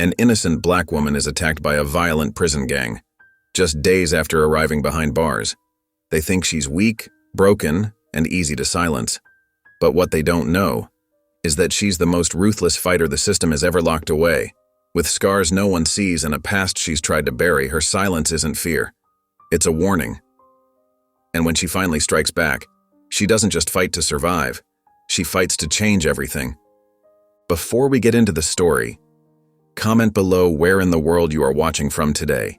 An innocent black woman is attacked by a violent prison gang, just days after arriving behind bars. They think she's weak, broken, and easy to silence. But what they don't know is that she's the most ruthless fighter the system has ever locked away. With scars no one sees and a past she's tried to bury, her silence isn't fear. It's a warning. And when she finally strikes back, she doesn't just fight to survive. She fights to change everything. Before we get into the story, comment below where in the world you are watching from today.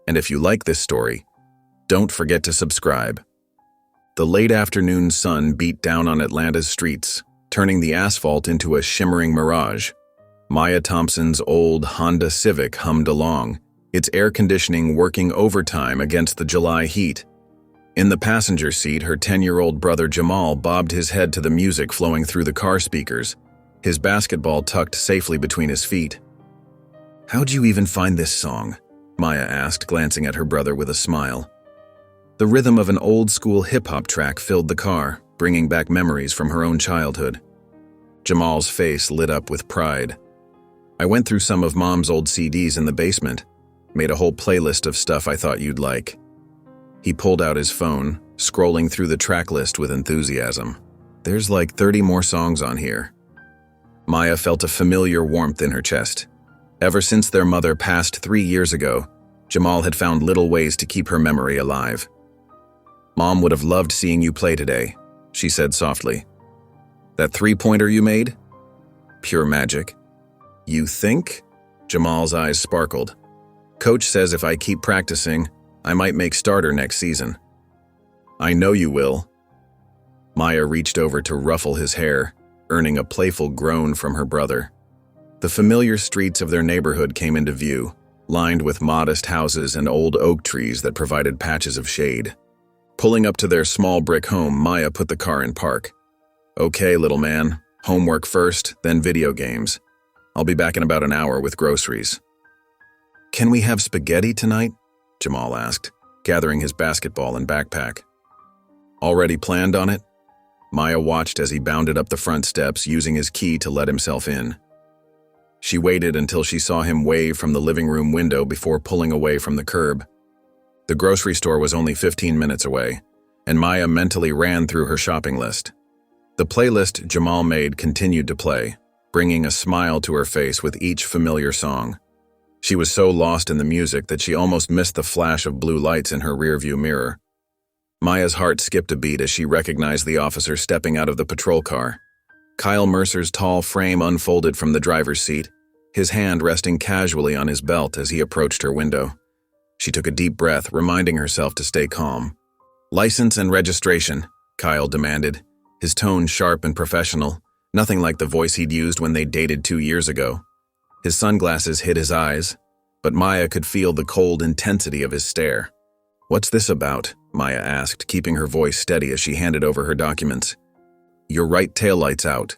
And if you like this story, don't forget to subscribe. The late afternoon sun beat down on Atlanta's streets, turning the asphalt into a shimmering mirage. Maya Thompson's old Honda Civic hummed along, its air conditioning working overtime against the July heat. In the passenger seat, her 10-year-old brother Jamal bobbed his head to the music flowing through the car speakers, his basketball tucked safely between his feet. "How'd you even find this song?" Maya asked, glancing at her brother with a smile. The rhythm of an old-school hip-hop track filled the car, bringing back memories from her own childhood. Jamal's face lit up with pride. "I went through some of Mom's old CDs in the basement, made a whole playlist of stuff I thought you'd like." He pulled out his phone, scrolling through the track list with enthusiasm. "There's like 30 more songs on here." Maya felt a familiar warmth in her chest. Ever since their mother passed 3 years ago, Jamal had found little ways to keep her memory alive. "Mom would have loved seeing you play today," she said softly. "That three-pointer you made? Pure magic." "You think?" Jamal's eyes sparkled. "Coach says if I keep practicing, I might make starter next season." "I know you will." Maya reached over to ruffle his hair, earning a playful groan from her brother. The familiar streets of their neighborhood came into view, lined with modest houses and old oak trees that provided patches of shade. Pulling up to their small brick home, Maya put the car in park. "Okay, little man. Homework first, then video games. I'll be back in about an hour with groceries." "Can we have spaghetti tonight?" Jamal asked, gathering his basketball and backpack. "Already planned on it?" Maya watched as he bounded up the front steps, using his key to let himself in. She waited until she saw him wave from the living room window before pulling away from the curb. The grocery store was only 15 minutes away, and Maya mentally ran through her shopping list. The playlist Jamal made continued to play, bringing a smile to her face with each familiar song. She was so lost in the music that she almost missed the flash of blue lights in her rearview mirror. Maya's heart skipped a beat as she recognized the officer stepping out of the patrol car. Kyle Mercer's tall frame unfolded from the driver's seat, his hand resting casually on his belt as he approached her window. She took a deep breath, reminding herself to stay calm. "License and registration," Kyle demanded, his tone sharp and professional, nothing like the voice he'd used when they dated 2 years ago. His sunglasses hid his eyes, but Maya could feel the cold intensity of his stare. "What's this about?" Maya asked, keeping her voice steady as she handed over her documents. "Your right taillight's out."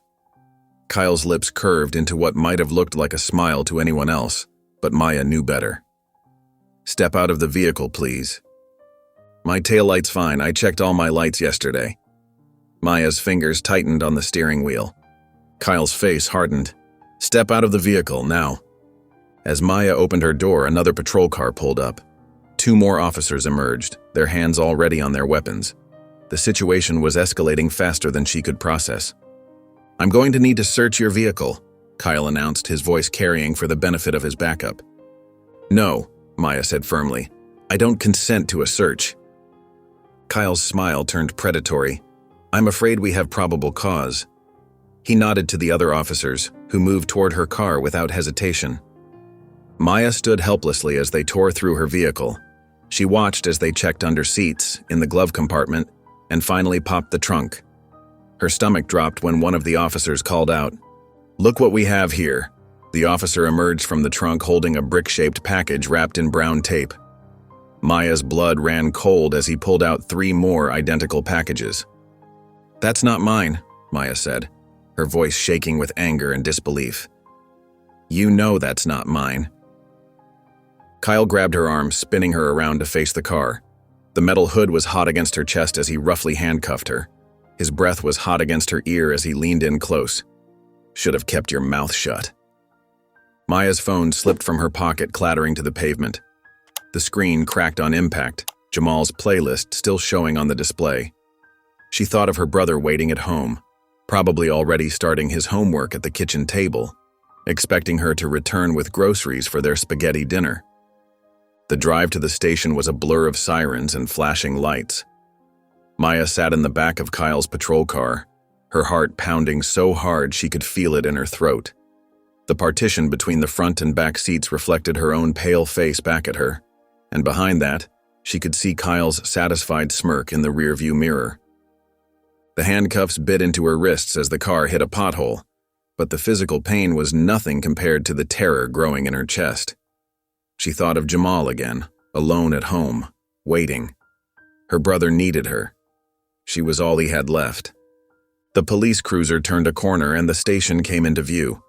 Kyle's lips curved into what might have looked like a smile to anyone else, but Maya knew better. "Step out of the vehicle, please." "My taillight's fine. I checked all my lights yesterday." Maya's fingers tightened on the steering wheel. Kyle's face hardened. "Step out of the vehicle, now." As Maya opened her door, another patrol car pulled up. 2 more officers emerged, their hands already on their weapons. The situation was escalating faster than she could process. "I'm going to need to search your vehicle," Kyle announced, his voice carrying for the benefit of his backup. "No," Maya said firmly. "I don't consent to a search." Kyle's smile turned predatory. "I'm afraid we have probable cause." He nodded to the other officers, who moved toward her car without hesitation. Maya stood helplessly as they tore through her vehicle. She watched as they checked under seats, in the glove compartment, and finally popped the trunk. Her stomach dropped when one of the officers called out, "Look what we have here." The officer emerged from the trunk holding a brick-shaped package wrapped in brown tape. Maya's blood ran cold as he pulled out 3 more identical packages. "That's not mine," Maya said, her voice shaking with anger and disbelief. "You know that's not mine." Kyle grabbed her arm, spinning her around to face the car. The metal hood was hot against her chest as he roughly handcuffed her. His breath was hot against her ear as he leaned in close. "Should have kept your mouth shut." Maya's phone slipped from her pocket, clattering to the pavement. The screen cracked on impact, Jamal's playlist still showing on the display. She thought of her brother waiting at home, probably already starting his homework at the kitchen table, expecting her to return with groceries for their spaghetti dinner. The drive to the station was a blur of sirens and flashing lights. Maya sat in the back of Kyle's patrol car, her heart pounding so hard she could feel it in her throat. The partition between the front and back seats reflected her own pale face back at her, and behind that, she could see Kyle's satisfied smirk in the rearview mirror. The handcuffs bit into her wrists as the car hit a pothole, but the physical pain was nothing compared to the terror growing in her chest. She thought of Jamal again, alone at home, waiting. Her brother needed her. She was all he had left. The police cruiser turned a corner and the station came into view.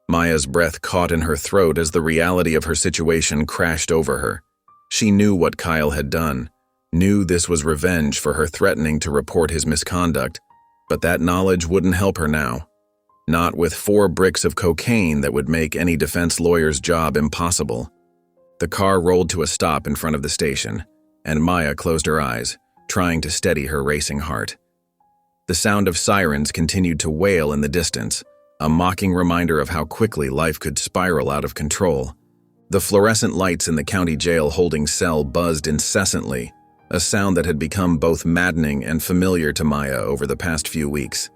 Maya's breath caught in her throat as the reality of her situation crashed over her. She knew what Kyle had done, knew this was revenge for her threatening to report his misconduct, but that knowledge wouldn't help her now. Not with 4 bricks of cocaine that would make any defense lawyer's job impossible. The car rolled to a stop in front of the station, and Maya closed her eyes, trying to steady her racing heart. The sound of sirens continued to wail in the distance, a mocking reminder of how quickly life could spiral out of control. The fluorescent lights in the county jail holding cell buzzed incessantly, a sound that had become both maddening and familiar to Maya over the past few weeks.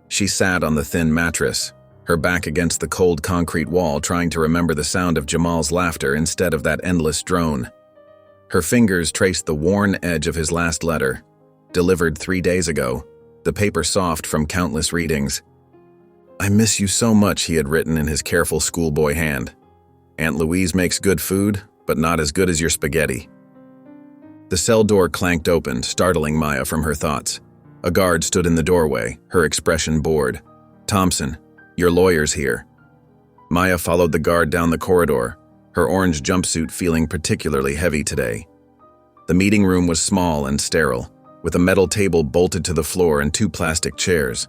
She sat on the thin mattress, her back against the cold concrete wall, trying to remember the sound of Jamal's laughter instead of that endless drone. Her fingers traced the worn edge of his last letter, delivered 3 days ago, the paper soft from countless readings. "I miss you so much," he had written in his careful schoolboy hand. "Aunt Louise makes good food, but not as good as your spaghetti." The cell door clanked open, startling Maya from her thoughts. A guard stood in the doorway, her expression bored. "Thompson, your lawyer's here." Maya followed the guard down the corridor, her orange jumpsuit feeling particularly heavy today. The meeting room was small and sterile, with a metal table bolted to the floor and 2 plastic chairs.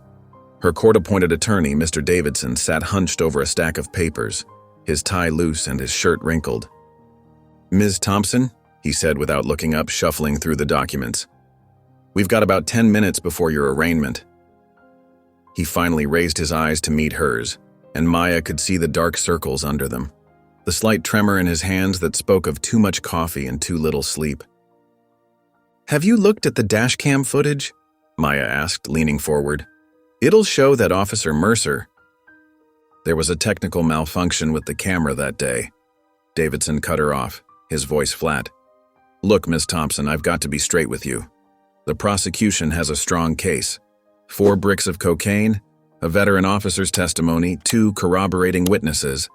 Her court-appointed attorney, Mr. Davidson, sat hunched over a stack of papers, his tie loose and his shirt wrinkled. "Ms. Thompson," he said without looking up, shuffling through the documents. "We've got about 10 minutes before your arraignment." He finally raised his eyes to meet hers, and Maya could see the dark circles under them, the slight tremor in his hands that spoke of too much coffee and too little sleep. "Have you looked at the dashcam footage?" Maya asked, leaning forward. "It'll show that Officer Mercer—" "There was a technical malfunction with the camera that day." Davidson cut her off, his voice flat. "Look, Miss Thompson, I've got to be straight with you. The prosecution has a strong case. 4 bricks of cocaine, a veteran officer's testimony, 2 corroborating witnesses."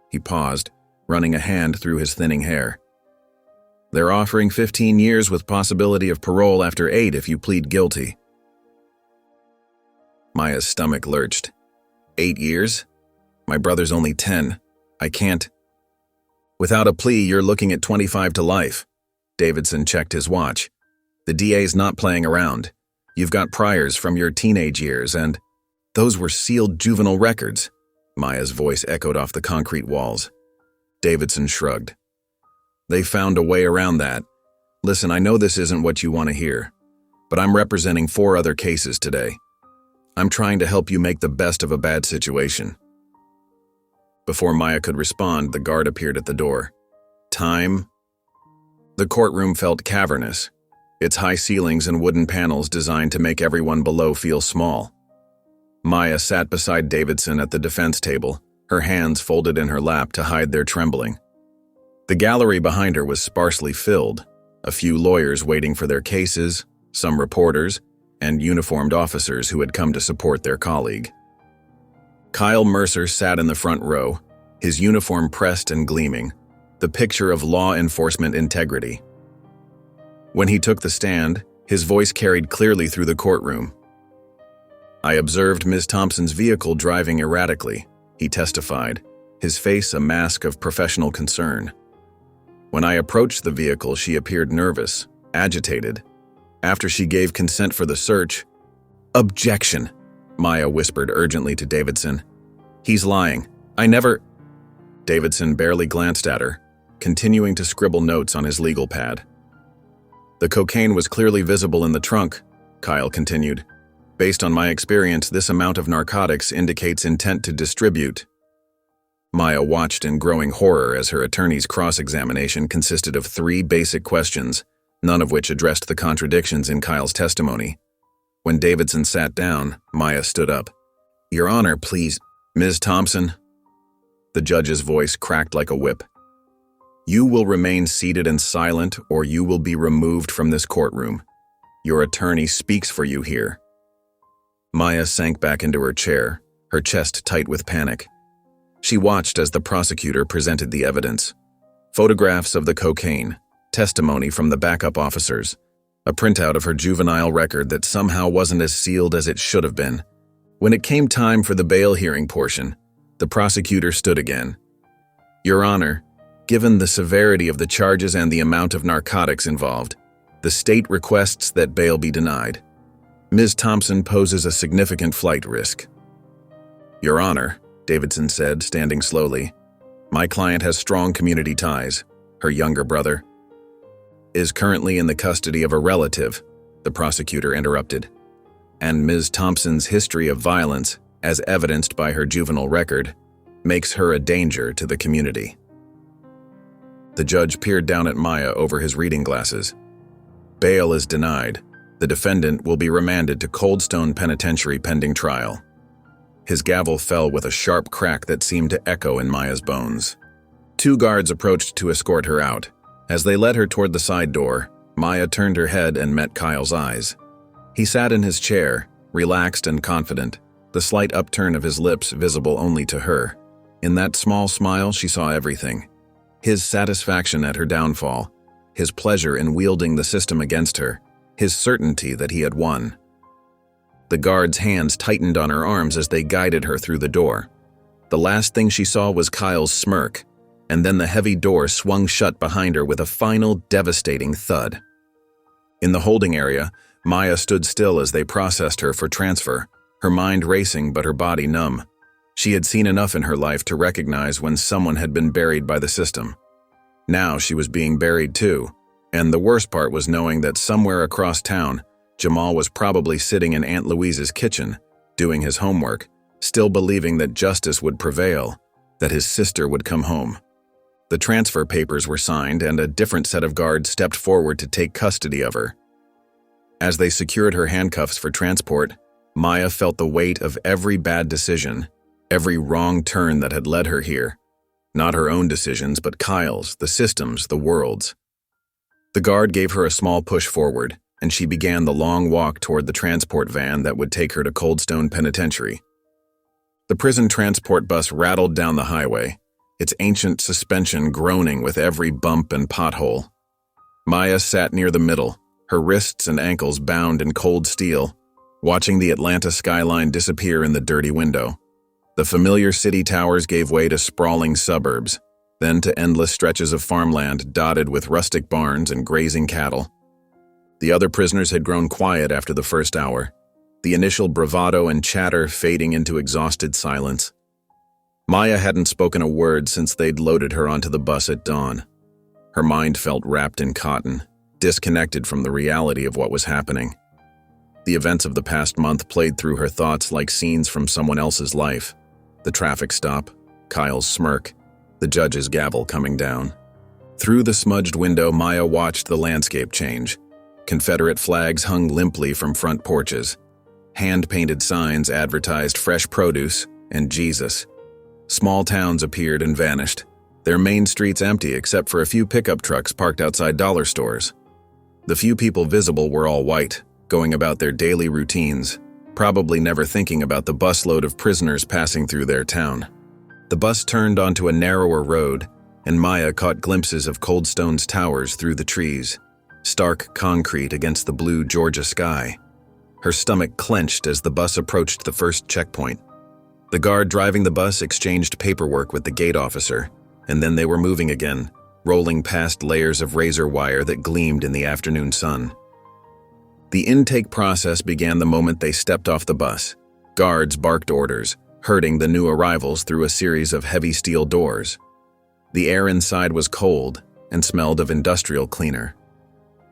He paused, running a hand through his thinning hair. "They're offering 15 years with possibility of parole after 8 if you plead guilty." Maya's stomach lurched. 8 years? My brother's only 10. I can't. "Without a plea, you're looking at 25 to life." Davidson checked his watch. "The DA's not playing around. You've got priors from your teenage years, and—" "Those were sealed juvenile records." Maya's voice echoed off the concrete walls. Davidson shrugged. "They found a way around that. Listen, I know this isn't what you want to hear, but I'm representing 4 other cases today. I'm trying to help you make the best of a bad situation." Before Maya could respond, the guard appeared at the door. "Time?" The courtroom felt cavernous, its high ceilings and wooden panels designed to make everyone below feel small. Maya sat beside Davidson at the defense table, her hands folded in her lap to hide their trembling. The gallery behind her was sparsely filled, a few lawyers waiting for their cases, some reporters, and uniformed officers who had come to support their colleague. Kyle Mercer sat in the front row, his uniform pressed and gleaming, the picture of law enforcement integrity. When he took the stand, his voice carried clearly through the courtroom. "I observed Ms. Thompson's vehicle driving erratically," he testified, his face a mask of professional concern. "When I approached the vehicle, she appeared nervous, agitated. After she gave consent for the search—" "Objection," Maya whispered urgently to Davidson. "He's lying. I never—" Davidson barely glanced at her, continuing to scribble notes on his legal pad. "The cocaine was clearly visible in the trunk," Kyle continued. "Based on my experience, this amount of narcotics indicates intent to distribute." Maya watched in growing horror as her attorney's cross-examination consisted of 3 basic questions, none of which addressed the contradictions in Kyle's testimony. When Davidson sat down, Maya stood up. "Your Honor, please, Ms. Thompson." The judge's voice cracked like a whip. "You will remain seated and silent, or you will be removed from this courtroom. Your attorney speaks for you here." Maya sank back into her chair, her chest tight with panic. She watched as the prosecutor presented the evidence. Photographs of the cocaine, testimony from the backup officers, a printout of her juvenile record that somehow wasn't as sealed as it should have been. When it came time for the bail hearing portion, the prosecutor stood again. "Your Honor, given the severity of the charges and the amount of narcotics involved, the state requests that bail be denied. Ms. Thompson poses a significant flight risk." "Your Honor," Davidson said, standing slowly, "my client has strong community ties. Her younger brother is currently in the custody of a relative," the prosecutor interrupted. "And Ms. Thompson's history of violence, as evidenced by her juvenile record, makes her a danger to the community." The judge peered down at Maya over his reading glasses. "Bail is denied. The defendant will be remanded to Coldstone Penitentiary pending trial." His gavel fell with a sharp crack that seemed to echo in Maya's bones. 2 guards approached to escort her out. As they led her toward the side door, Maya turned her head and met Kyle's eyes. He sat in his chair, relaxed and confident, the slight upturn of his lips visible only to her. In that small smile, she saw everything. His satisfaction at her downfall, his pleasure in wielding the system against her, his certainty that he had won. The guard's hands tightened on her arms as they guided her through the door. The last thing she saw was Kyle's smirk, and then the heavy door swung shut behind her with a final, devastating thud. In the holding area, Maya stood still as they processed her for transfer, her mind racing but her body numb. She had seen enough in her life to recognize when someone had been buried by the system. Now she was being buried too, and the worst part was knowing that somewhere across town, Jamal was probably sitting in Aunt Louise's kitchen, doing his homework, still believing that justice would prevail, that his sister would come home. The transfer papers were signed, and a different set of guards stepped forward to take custody of her. As they secured her handcuffs for transport, Maya felt the weight of every bad decision, every wrong turn that had led her here. Not her own decisions, but Kyle's, the system's, the world's. The guard gave her a small push forward, and she began the long walk toward the transport van that would take her to Coldstone Penitentiary. The prison transport bus rattled down the highway, its ancient suspension groaning with every bump and pothole. Maya sat near the middle, her wrists and ankles bound in cold steel, watching the Atlanta skyline disappear in the dirty window. The familiar city towers gave way to sprawling suburbs, then to endless stretches of farmland dotted with rustic barns and grazing cattle. The other prisoners had grown quiet after the first hour, the initial bravado and chatter fading into exhausted silence. Maya hadn't spoken a word since they'd loaded her onto the bus at dawn. Her mind felt wrapped in cotton, disconnected from the reality of what was happening. The events of the past month played through her thoughts like scenes from someone else's life. The traffic stop, Kyle's smirk, the judge's gavel coming down. Through the smudged window, Maya watched the landscape change. Confederate flags hung limply from front porches. Hand-painted signs advertised fresh produce and Jesus. Small towns appeared and vanished, their main streets empty except for a few pickup trucks parked outside dollar stores. The few people visible were all white, going about their daily routines, probably never thinking about the busload of prisoners passing through their town. The bus turned onto a narrower road, and Maya caught glimpses of Coldstone's towers through the trees, stark concrete against the blue Georgia sky. Her stomach clenched as the bus approached the first checkpoint. The guard driving the bus exchanged paperwork with the gate officer, and then they were moving again, rolling past layers of razor wire that gleamed in the afternoon sun. The intake process began the moment they stepped off the bus. Guards barked orders, herding the new arrivals through a series of heavy steel doors. The air inside was cold and smelled of industrial cleaner.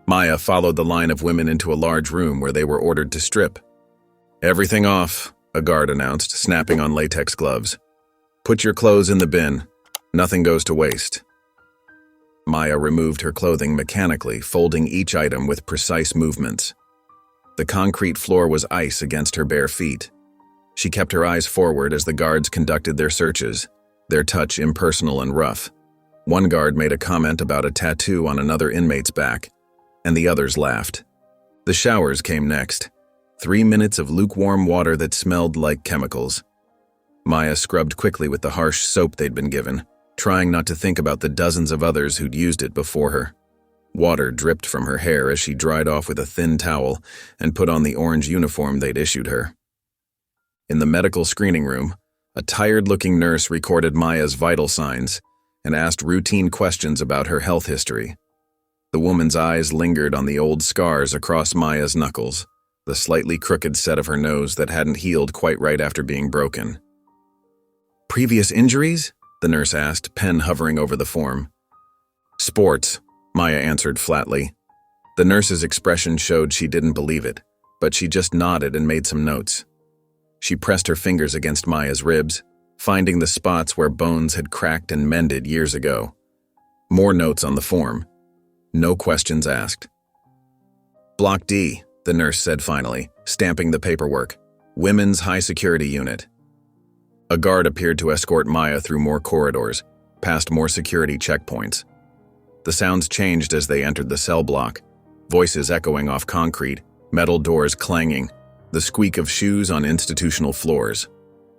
Maya followed the line of women into a large room where they were ordered to strip. "Everything off," a guard announced, snapping on latex gloves. "Put your clothes in the bin. Nothing goes to waste." Maya removed her clothing mechanically, folding each item with precise movements. The concrete floor was ice against her bare feet. She kept her eyes forward as the guards conducted their searches, their touch impersonal and rough. One guard made a comment about a tattoo on another inmate's back, and the others laughed. The showers came next. 3 minutes of lukewarm water that smelled like chemicals. Maya scrubbed quickly with the harsh soap they'd been given, trying not to think about the dozens of others who'd used it before her. Water dripped from her hair as she dried off with a thin towel and put on the orange uniform they'd issued her. In the medical screening room, a tired-looking nurse recorded Maya's vital signs and asked routine questions about her health history. The woman's eyes lingered on the old scars across Maya's knuckles, the slightly crooked set of her nose that hadn't healed quite right after being broken. "Previous injuries?" the nurse asked, pen hovering over the form. "Sports," Maya answered flatly. The nurse's expression showed she didn't believe it, but she just nodded and made some notes. She pressed her fingers against Maya's ribs, finding the spots where bones had cracked and mended years ago. More notes on the form. No questions asked. "Block D," the nurse said finally, stamping the paperwork. "Women's High Security Unit." A guard appeared to escort Maya through more corridors, past more security checkpoints. The sounds changed as they entered the cell block, voices echoing off concrete, metal doors clanging, the squeak of shoes on institutional floors.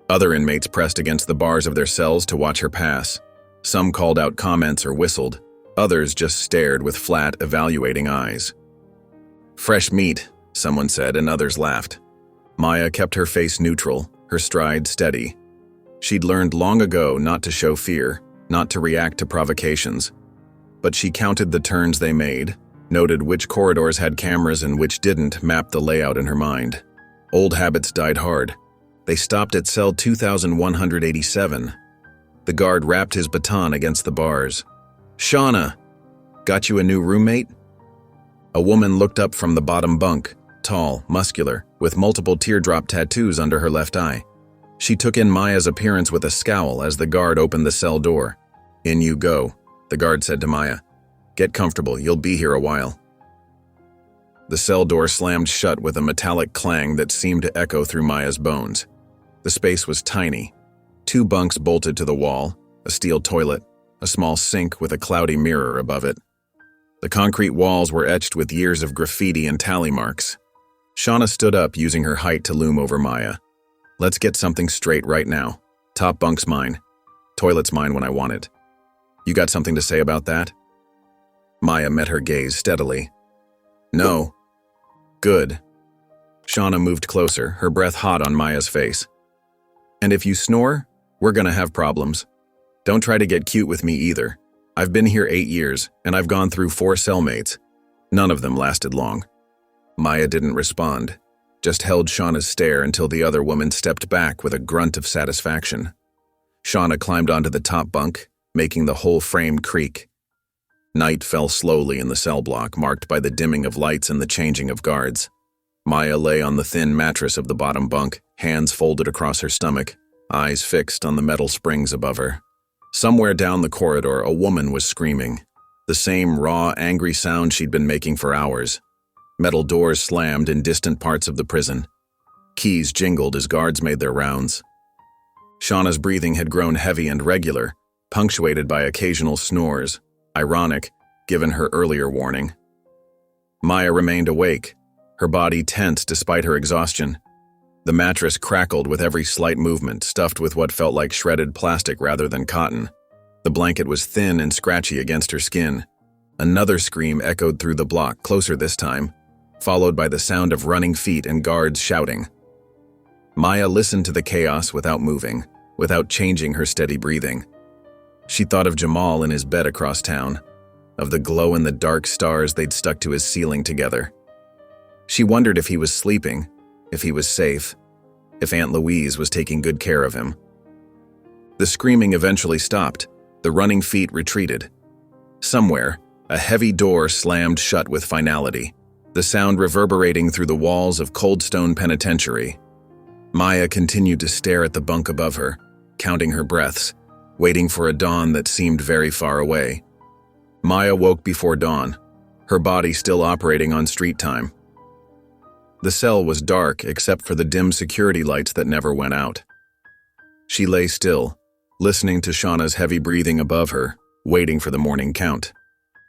Other inmates pressed against the bars of their cells to watch her pass. Some called out comments or whistled. Others just stared with flat, evaluating eyes. "Fresh meat," someone said, and others laughed. Maya kept her face neutral, her stride steady. She'd learned long ago not to show fear, not to react to provocations. But she counted the turns they made, noted which corridors had cameras and which didn't, mapped the layout in her mind. Old habits died hard. They stopped at cell 2187. The guard rapped his baton against the bars. "Shauna, got you a new roommate?" A woman looked up from the bottom bunk, tall, muscular, with multiple teardrop tattoos under her left eye. She took in Maya's appearance with a scowl as the guard opened the cell door. "In you go," the guard said to Maya. "Get comfortable, you'll be here a while." The cell door slammed shut with a metallic clang that seemed to echo through Maya's bones. The space was tiny. 2 bunks bolted to the wall, a steel toilet, a small sink with a cloudy mirror above it. The concrete walls were etched with years of graffiti and tally marks. Shauna stood up, using her height to loom over Maya. "Let's get something straight right now. Top bunk's mine. Toilet's mine when I want it. You got something to say about that?" Maya met her gaze steadily. "No." "Good." Shauna moved closer, her breath hot on Maya's face. "And if you snore, we're gonna have problems. Don't try to get cute with me either. I've been here 8 years, and I've gone through 4 cellmates. None of them lasted long." Maya didn't respond, just held Shauna's stare until the other woman stepped back with a grunt of satisfaction. Shauna climbed onto the top bunk, making the whole frame creak. Night fell slowly in the cell block, marked by the dimming of lights and the changing of guards. Maya lay on the thin mattress of the bottom bunk, hands folded across her stomach, eyes fixed on the metal springs above her. Somewhere down the corridor, a woman was screaming, the same raw, angry sound she'd been making for hours. Metal doors slammed in distant parts of the prison. Keys jingled as guards made their rounds. Shauna's breathing had grown heavy and regular, punctuated by occasional snores, ironic, given her earlier warning. Maya remained awake, her body tense despite her exhaustion. The mattress crackled with every slight movement, stuffed with what felt like shredded plastic rather than cotton. The blanket was thin and scratchy against her skin. Another scream echoed through the block, closer this time, followed by the sound of running feet and guards shouting. Maya listened to the chaos without moving, without changing her steady breathing. She thought of Jamal in his bed across town, of the glow-in-the-dark stars they'd stuck to his ceiling together. She wondered if he was sleeping, if he was safe, if Aunt Louise was taking good care of him. The screaming eventually stopped, The running feet retreated. Somewhere, a heavy door slammed shut with finality, the sound reverberating through the walls of Coldstone Penitentiary. Maya continued to stare at the bunk above her, counting her breaths, waiting for a dawn that seemed very far away. Maya woke before dawn, her body still operating on street time. The cell was dark except for the dim security lights that never went out. She lay still, listening to Shauna's heavy breathing above her, waiting for the morning count.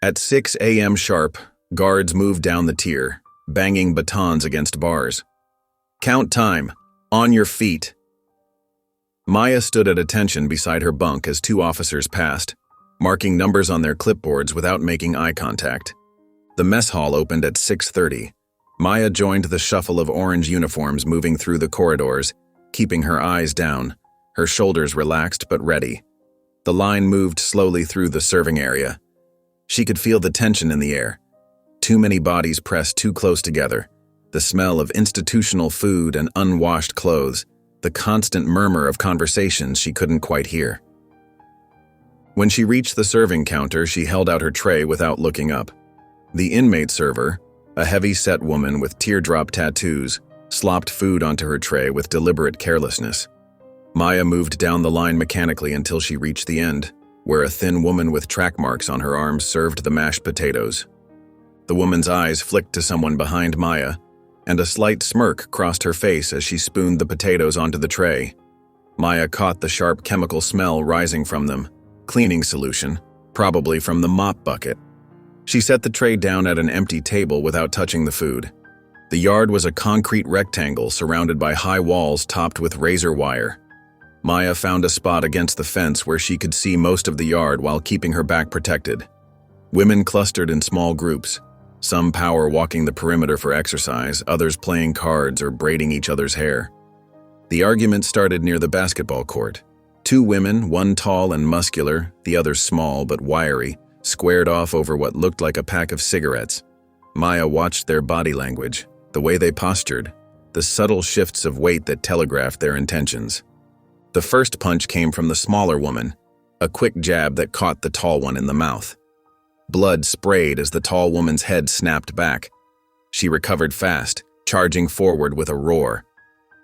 At 6 a.m. sharp, guards moved down the tier, banging batons against bars. "Count time. On your feet." Maya stood at attention beside her bunk as two officers passed, marking numbers on their clipboards without making eye contact. The mess hall opened at 6:30. Maya joined the shuffle of orange uniforms moving through the corridors, keeping her eyes down, her shoulders relaxed but ready. The line moved slowly through the serving area. She could feel the tension in the air. Too many bodies pressed too close together, the smell of institutional food and unwashed clothes, the constant murmur of conversations she couldn't quite hear. When she reached the serving counter, she held out her tray without looking up. The inmate server, a heavy-set woman with teardrop tattoos, slopped food onto her tray with deliberate carelessness. Maya moved down the line mechanically until she reached the end, where a thin woman with track marks on her arms served the mashed potatoes. The woman's eyes flicked to someone behind Maya, and a slight smirk crossed her face as she spooned the potatoes onto the tray. Maya caught the sharp chemical smell rising from them, cleaning solution, probably from the mop bucket. She set the tray down at an empty table without touching the food. The yard was a concrete rectangle surrounded by high walls topped with razor wire. Maya found a spot against the fence where she could see most of the yard while keeping her back protected. Women clustered in small groups, some power walking the perimeter for exercise, others playing cards or braiding each other's hair. The argument started near the basketball court. Two women, one tall and muscular, the other small but wiry, squared off over what looked like a pack of cigarettes. Maya watched their body language, the way they postured, the subtle shifts of weight that telegraphed their intentions. The first punch came from the smaller woman, a quick jab that caught the tall one in the mouth. Blood sprayed as the tall woman's head snapped back. She recovered fast, charging forward with a roar.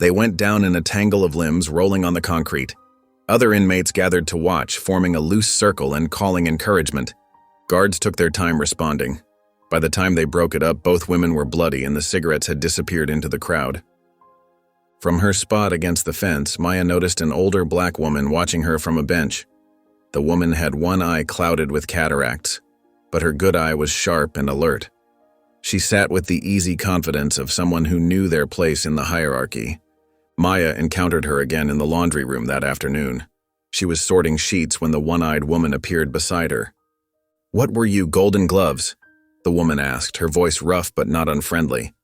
They went down in a tangle of limbs rolling on the concrete. Other inmates gathered to watch, forming a loose circle and calling encouragement. Guards took their time responding. By the time they broke it up, both women were bloody and the cigarettes had disappeared into the crowd. From her spot against the fence, Maya noticed an older black woman watching her from a bench. The woman had one eye clouded with cataracts, but her good eye was sharp and alert. She sat with the easy confidence of someone who knew their place in the hierarchy. Maya encountered her again in the laundry room that afternoon. She was sorting sheets when the one-eyed woman appeared beside her. "What were you, Golden Gloves?" the woman asked, her voice rough but not unfriendly.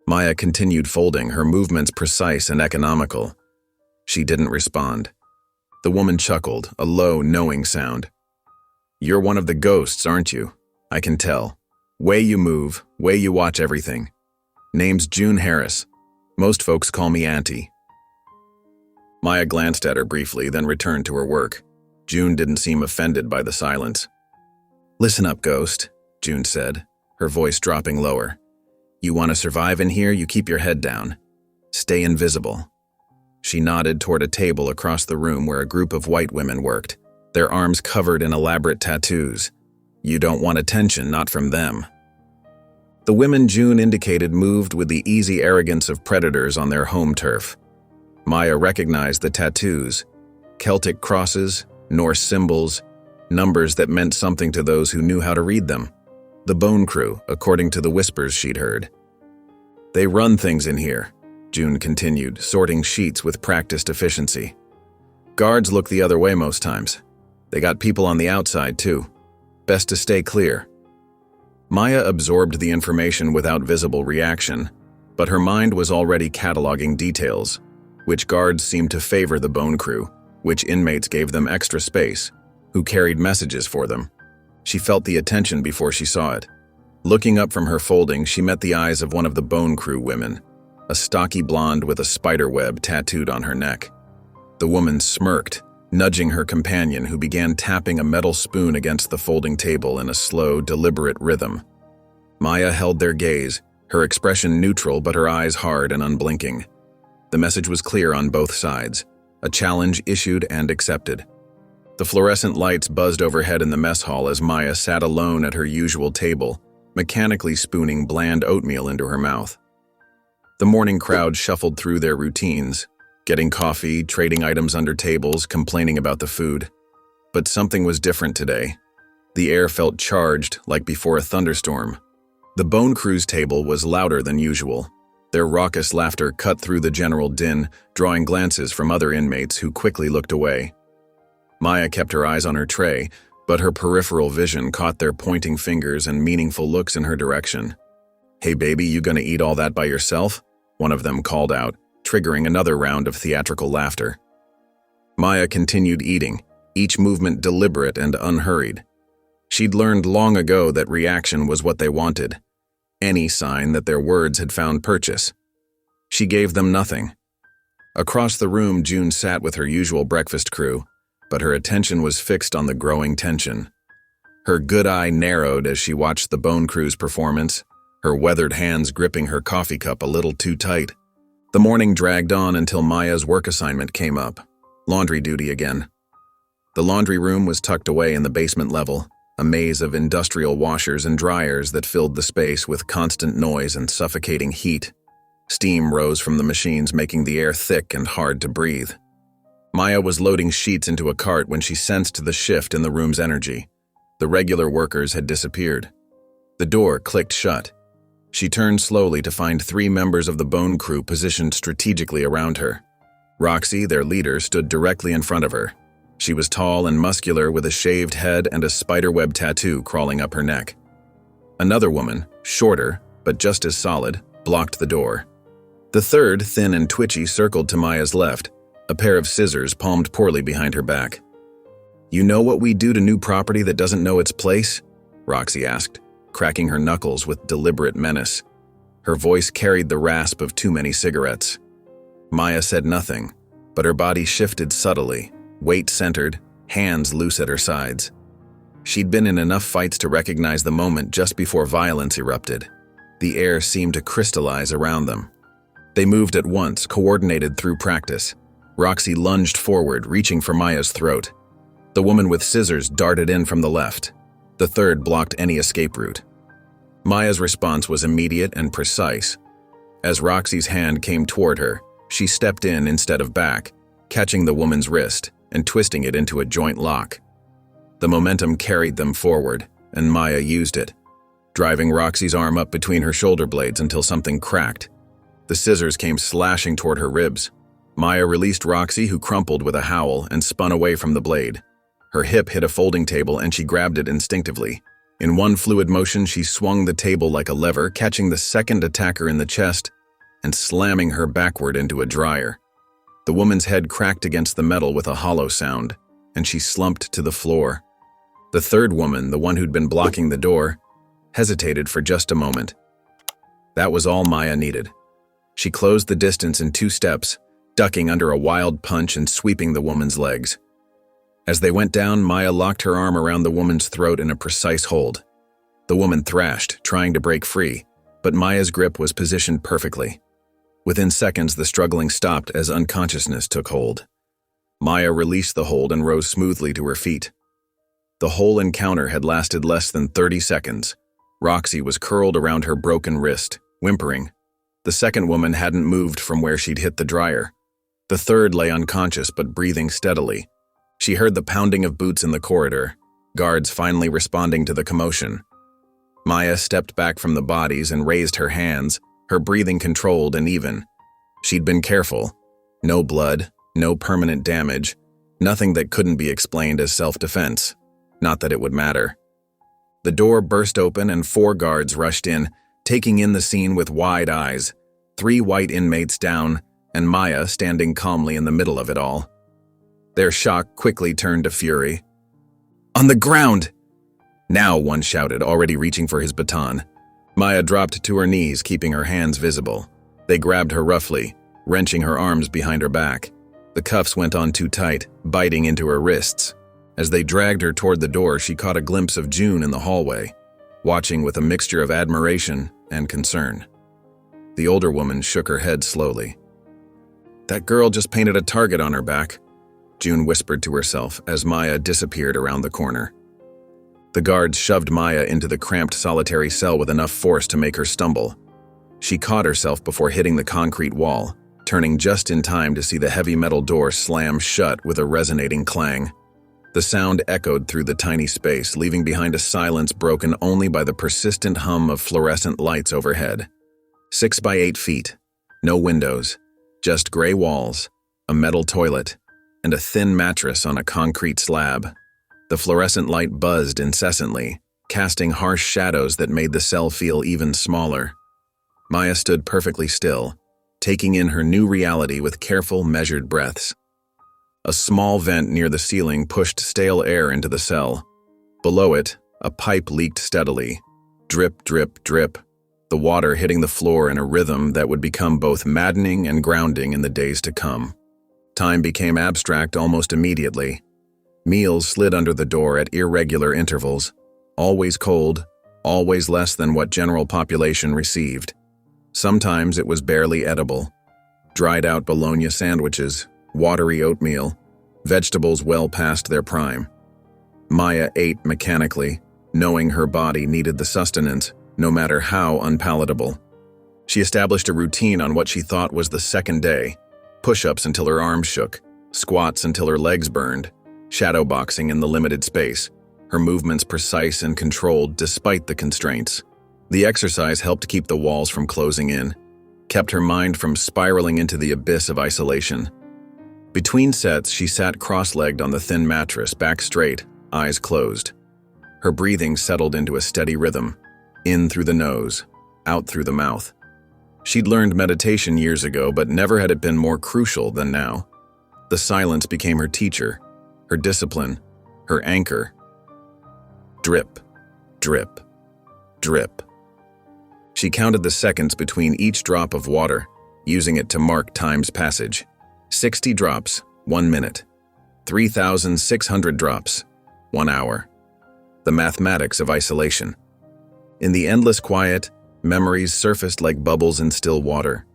Maya continued folding, her movements precise and economical. She didn't respond. The woman chuckled, a low, knowing sound. "You're one of the ghosts, aren't you? I can tell. Way you move, way you watch everything. Name's June Harris. Most folks call me Auntie." Maya glanced at her briefly, then returned to her work. June didn't seem offended by the silence. "Listen up, Ghost," June said, her voice dropping lower. "You want to survive in here, you keep your head down. Stay invisible." She nodded toward a table across the room where a group of white women worked, their arms covered in elaborate tattoos. "You don't want attention, not from them." The women June indicated moved with the easy arrogance of predators on their home turf. Maya recognized the tattoos, Celtic crosses, Norse symbols, numbers that meant something to those who knew how to read them. The Bone Crew, according to the whispers she'd heard. "They run things in here," June continued, sorting sheets with practiced efficiency. "Guards look the other way most times. They got people on the outside, too. Best to stay clear." Maya absorbed the information without visible reaction, but her mind was already cataloging details. Which guards seemed to favor the Bone Crew, which inmates gave them extra space, who carried messages for them. She felt the attention before she saw it. Looking up from her folding, she met the eyes of one of the Bone Crew women, a stocky blonde with a spider web tattooed on her neck. The woman smirked, nudging her companion, who began tapping a metal spoon against the folding table in a slow, deliberate rhythm. Maya held their gaze, her expression neutral but her eyes hard and unblinking. The message was clear on both sides, a challenge issued and accepted. The fluorescent lights buzzed overhead in the mess hall as Maya sat alone at her usual table, mechanically spooning bland oatmeal into her mouth. The morning crowd shuffled through their routines, getting coffee, trading items under tables, complaining about the food. But something was different today. The air felt charged, like before a thunderstorm. The Bone Crew's table was louder than usual. Their raucous laughter cut through the general din, drawing glances from other inmates who quickly looked away. Maya kept her eyes on her tray, but her peripheral vision caught their pointing fingers and meaningful looks in her direction. "Hey baby, you gonna eat all that by yourself?" one of them called out, triggering another round of theatrical laughter. Maya continued eating, each movement deliberate and unhurried. She'd learned long ago that reaction was what they wanted, any sign that their words had found purchase. She gave them nothing. Across the room, June sat with her usual breakfast crew, but her attention was fixed on the growing tension. Her good eye narrowed as she watched the Bone Crew's performance, her weathered hands gripping her coffee cup a little too tight. The morning dragged on until Maya's work assignment came up, laundry duty again. The laundry room was tucked away in the basement level, a maze of industrial washers and dryers that filled the space with constant noise and suffocating heat. Steam rose from the machines, making the air thick and hard to breathe. Maya was loading sheets into a cart when she sensed the shift in the room's energy. The regular workers had disappeared. The door clicked shut. She turned slowly to find 3 members of the Bone Crew positioned strategically around her. Roxy, their leader, stood directly in front of her. She was tall and muscular with a shaved head and a spiderweb tattoo crawling up her neck. Another woman, shorter, but just as solid, blocked the door. The third, thin and twitchy, circled to Maya's left, a pair of scissors palmed poorly behind her back. "You know what we do to new property that doesn't know its place?" Roxy asked, cracking her knuckles with deliberate menace. Her voice carried the rasp of too many cigarettes. Maya said nothing, but her body shifted subtly, weight centered, hands loose at her sides. She'd been in enough fights to recognize the moment just before violence erupted. The air seemed to crystallize around them. They moved at once, coordinated through practice. Roxy lunged forward, reaching for Maya's throat. The woman with scissors darted in from the left. The third blocked any escape route. Maya's response was immediate and precise. As Roxy's hand came toward her, she stepped in instead of back, catching the woman's wrist and twisting it into a joint lock. The momentum carried them forward, and Maya used it, driving Roxy's arm up between her shoulder blades until something cracked. The scissors came slashing toward her ribs. Maya released Roxy, who crumpled with a howl and spun away from the blade. Her hip hit a folding table and she grabbed it instinctively. In one fluid motion, she swung the table like a lever, catching the second attacker in the chest and slamming her backward into a dryer. The woman's head cracked against the metal with a hollow sound, and she slumped to the floor. The third woman, the one who'd been blocking the door, hesitated for just a moment. That was all Maya needed. She closed the distance in 2 steps, ducking under a wild punch and sweeping the woman's legs. As they went down, Maya locked her arm around the woman's throat in a precise hold. The woman thrashed, trying to break free, but Maya's grip was positioned perfectly. Within seconds, the struggling stopped as unconsciousness took hold. Maya released the hold and rose smoothly to her feet. The whole encounter had lasted less than 30 seconds. Roxy was curled around her broken wrist, whimpering. The second woman hadn't moved from where she'd hit the dryer. The third lay unconscious but breathing steadily. She heard the pounding of boots in the corridor, guards finally responding to the commotion. Maya stepped back from the bodies and raised her hands, her breathing controlled and even. She'd been careful. No blood, no permanent damage, nothing that couldn't be explained as self-defense. Not that it would matter. The door burst open and 4 guards rushed in, taking in the scene with wide eyes, 3 white inmates down, and Maya standing calmly in the middle of it all. Their shock quickly turned to fury. "On the ground!" "Now," one shouted, already reaching for his baton. Maya dropped to her knees, keeping her hands visible. They grabbed her roughly, wrenching her arms behind her back. The cuffs went on too tight, biting into her wrists. As they dragged her toward the door, she caught a glimpse of June in the hallway, watching with a mixture of admiration and concern. The older woman shook her head slowly. "That girl just painted a target on her back," June whispered to herself as Maya disappeared around the corner. The guards shoved Maya into the cramped solitary cell with enough force to make her stumble. She caught herself before hitting the concrete wall, turning just in time to see the heavy metal door slam shut with a resonating clang. The sound echoed through the tiny space, leaving behind a silence broken only by the persistent hum of fluorescent lights overhead. 6 by 8 feet, no windows, just gray walls, a metal toilet, and a thin mattress on a concrete slab. The fluorescent light buzzed incessantly, casting harsh shadows that made the cell feel even smaller. Maya stood perfectly still, taking in her new reality with careful, measured breaths. A small vent near the ceiling pushed stale air into the cell. Below it, a pipe leaked steadily. Drip, drip, drip, the water hitting the floor in a rhythm that would become both maddening and grounding in the days to come. Time became abstract almost immediately. Meals slid under the door at irregular intervals, always cold, always less than what general population received. Sometimes it was barely edible. Dried-out bologna sandwiches, watery oatmeal, vegetables well past their prime. Maya ate mechanically, knowing her body needed the sustenance, no matter how unpalatable. She established a routine on what she thought was the second day: push-ups until her arms shook, squats until her legs burned, shadowboxing in the limited space, her movements precise and controlled despite the constraints. The exercise helped keep the walls from closing in, kept her mind from spiraling into the abyss of isolation. Between sets, she sat cross-legged on the thin mattress, back straight, eyes closed. Her breathing settled into a steady rhythm, in through the nose, out through the mouth. She'd learned meditation years ago, but never had it been more crucial than now. The silence became her teacher, her discipline, her anchor. Drip, drip, drip. She counted the seconds between each drop of water, using it to mark time's passage. 60 drops, 1 minute. 3,600 drops, 1 hour. The mathematics of isolation. In the endless quiet, memories surfaced like bubbles in still water.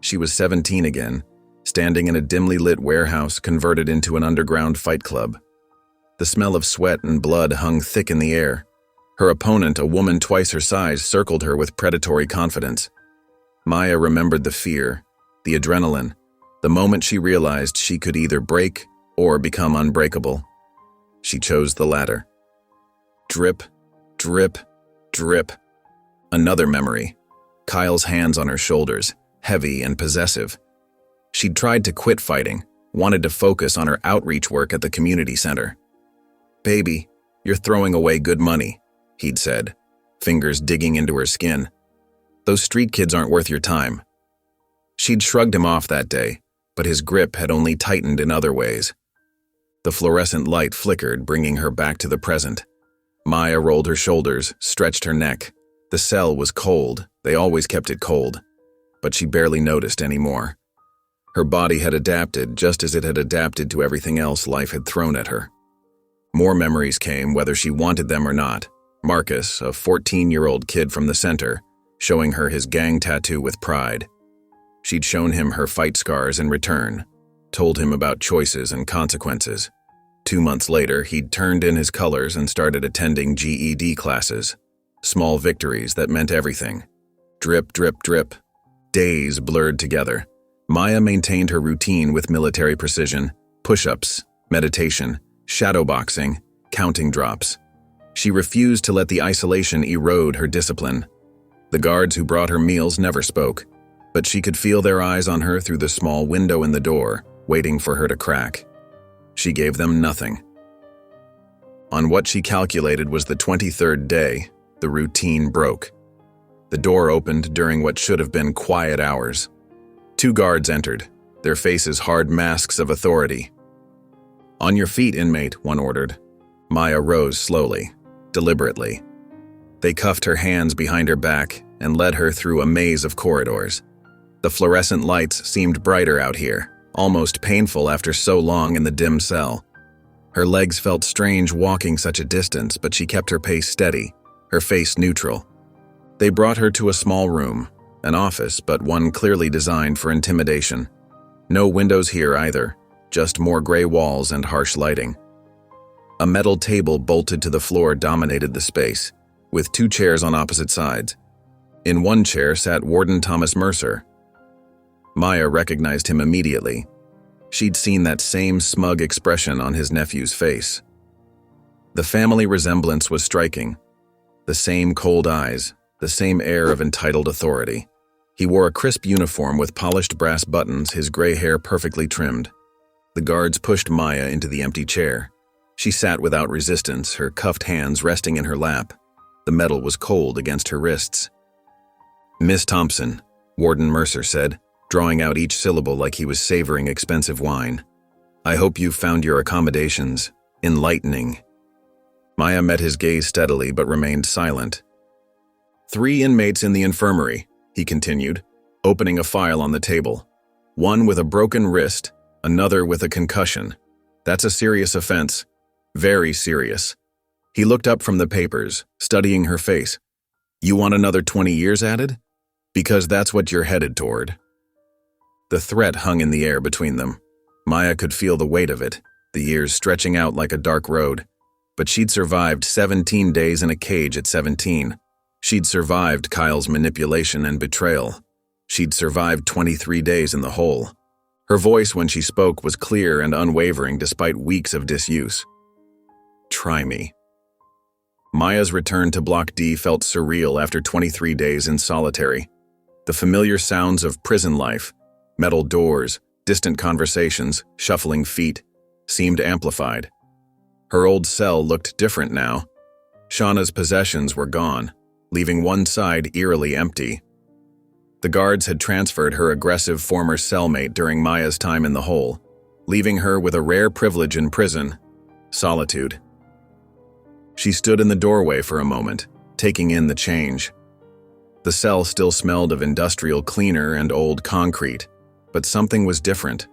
She was 17 again, standing in a dimly lit warehouse converted into an underground fight club. The smell of sweat and blood hung thick in the air. Her opponent, a woman twice her size, circled her with predatory confidence. Maya remembered the fear, the adrenaline, the moment she realized she could either break or become unbreakable. She chose the latter. Drip, drip, drip. Another memory. Kyle's hands on her shoulders, heavy and possessive. She'd tried to quit fighting, wanted to focus on her outreach work at the community center. "Baby, you're throwing away good money," he'd said, fingers digging into her skin. "Those street kids aren't worth your time." She'd shrugged him off that day, but his grip had only tightened in other ways. The fluorescent light flickered, bringing her back to the present. Maya rolled her shoulders, stretched her neck. The cell was cold, they always kept it cold, but she barely noticed anymore. Her body had adapted just as it had adapted to everything else life had thrown at her. More memories came, whether she wanted them or not. Marcus, a 14-year-old kid from the center, showing her his gang tattoo with pride. She'd shown him her fight scars in return, told him about choices and consequences. 2 months later, he'd turned in his colors and started attending GED classes. Small victories that meant everything. Drip, drip, drip. Days blurred together. Maya maintained her routine with military precision. Push-ups, meditation, shadowboxing, counting drops. She refused to let the isolation erode her discipline. The guards who brought her meals never spoke, but she could feel their eyes on her through the small window in the door, waiting for her to crack. She gave them nothing. On what she calculated was the 23rd day, the routine broke. The door opened during what should have been quiet hours. 2 guards entered, their faces hard masks of authority. "On your feet, inmate," one ordered. Maya rose slowly, deliberately. They cuffed her hands behind her back and led her through a maze of corridors. The fluorescent lights seemed brighter out here, almost painful after so long in the dim cell. Her legs felt strange walking such a distance, but she kept her pace steady, her face neutral. They brought her to a small room, an office, but one clearly designed for intimidation. No windows here either, just more gray walls and harsh lighting. A metal table bolted to the floor dominated the space, with 2 chairs on opposite sides. In one chair sat Warden Thomas Mercer. Maya recognized him immediately. She'd seen that same smug expression on his nephew's face. The family resemblance was striking. The same cold eyes, the same air of entitled authority. He wore a crisp uniform with polished brass buttons, his gray hair perfectly trimmed. The guards pushed Maya into the empty chair. She sat without resistance, her cuffed hands resting in her lap. The metal was cold against her wrists. "Miss Thompson," Warden Mercer said, drawing out each syllable like he was savoring expensive wine. "I hope you've found your accommodations enlightening." Maya met his gaze steadily but remained silent. "3 inmates in the infirmary," he continued, opening a file on the table. "One with a broken wrist, another with a concussion. That's a serious offense. Very serious." He looked up from the papers, studying her face. "You want another 20 years added? Because that's what you're headed toward." The threat hung in the air between them. Maya could feel the weight of it, the years stretching out like a dark road. But she'd survived 17 days in a cage at 17. She'd survived Kyle's manipulation and betrayal. She'd survived 23 days in the hole. Her voice when she spoke was clear and unwavering despite weeks of disuse. "Try me." Maya's return to Block D felt surreal after 23 days in solitary. The familiar sounds of prison life, metal doors, distant conversations, shuffling feet, seemed amplified. Her old cell looked different now. Shauna's possessions were gone, leaving one side eerily empty. The guards had transferred her aggressive former cellmate during Maya's time in the hole, leaving her with a rare privilege in prison: solitude. She stood in the doorway for a moment, taking in the change. The cell still smelled of industrial cleaner and old concrete, but something was different.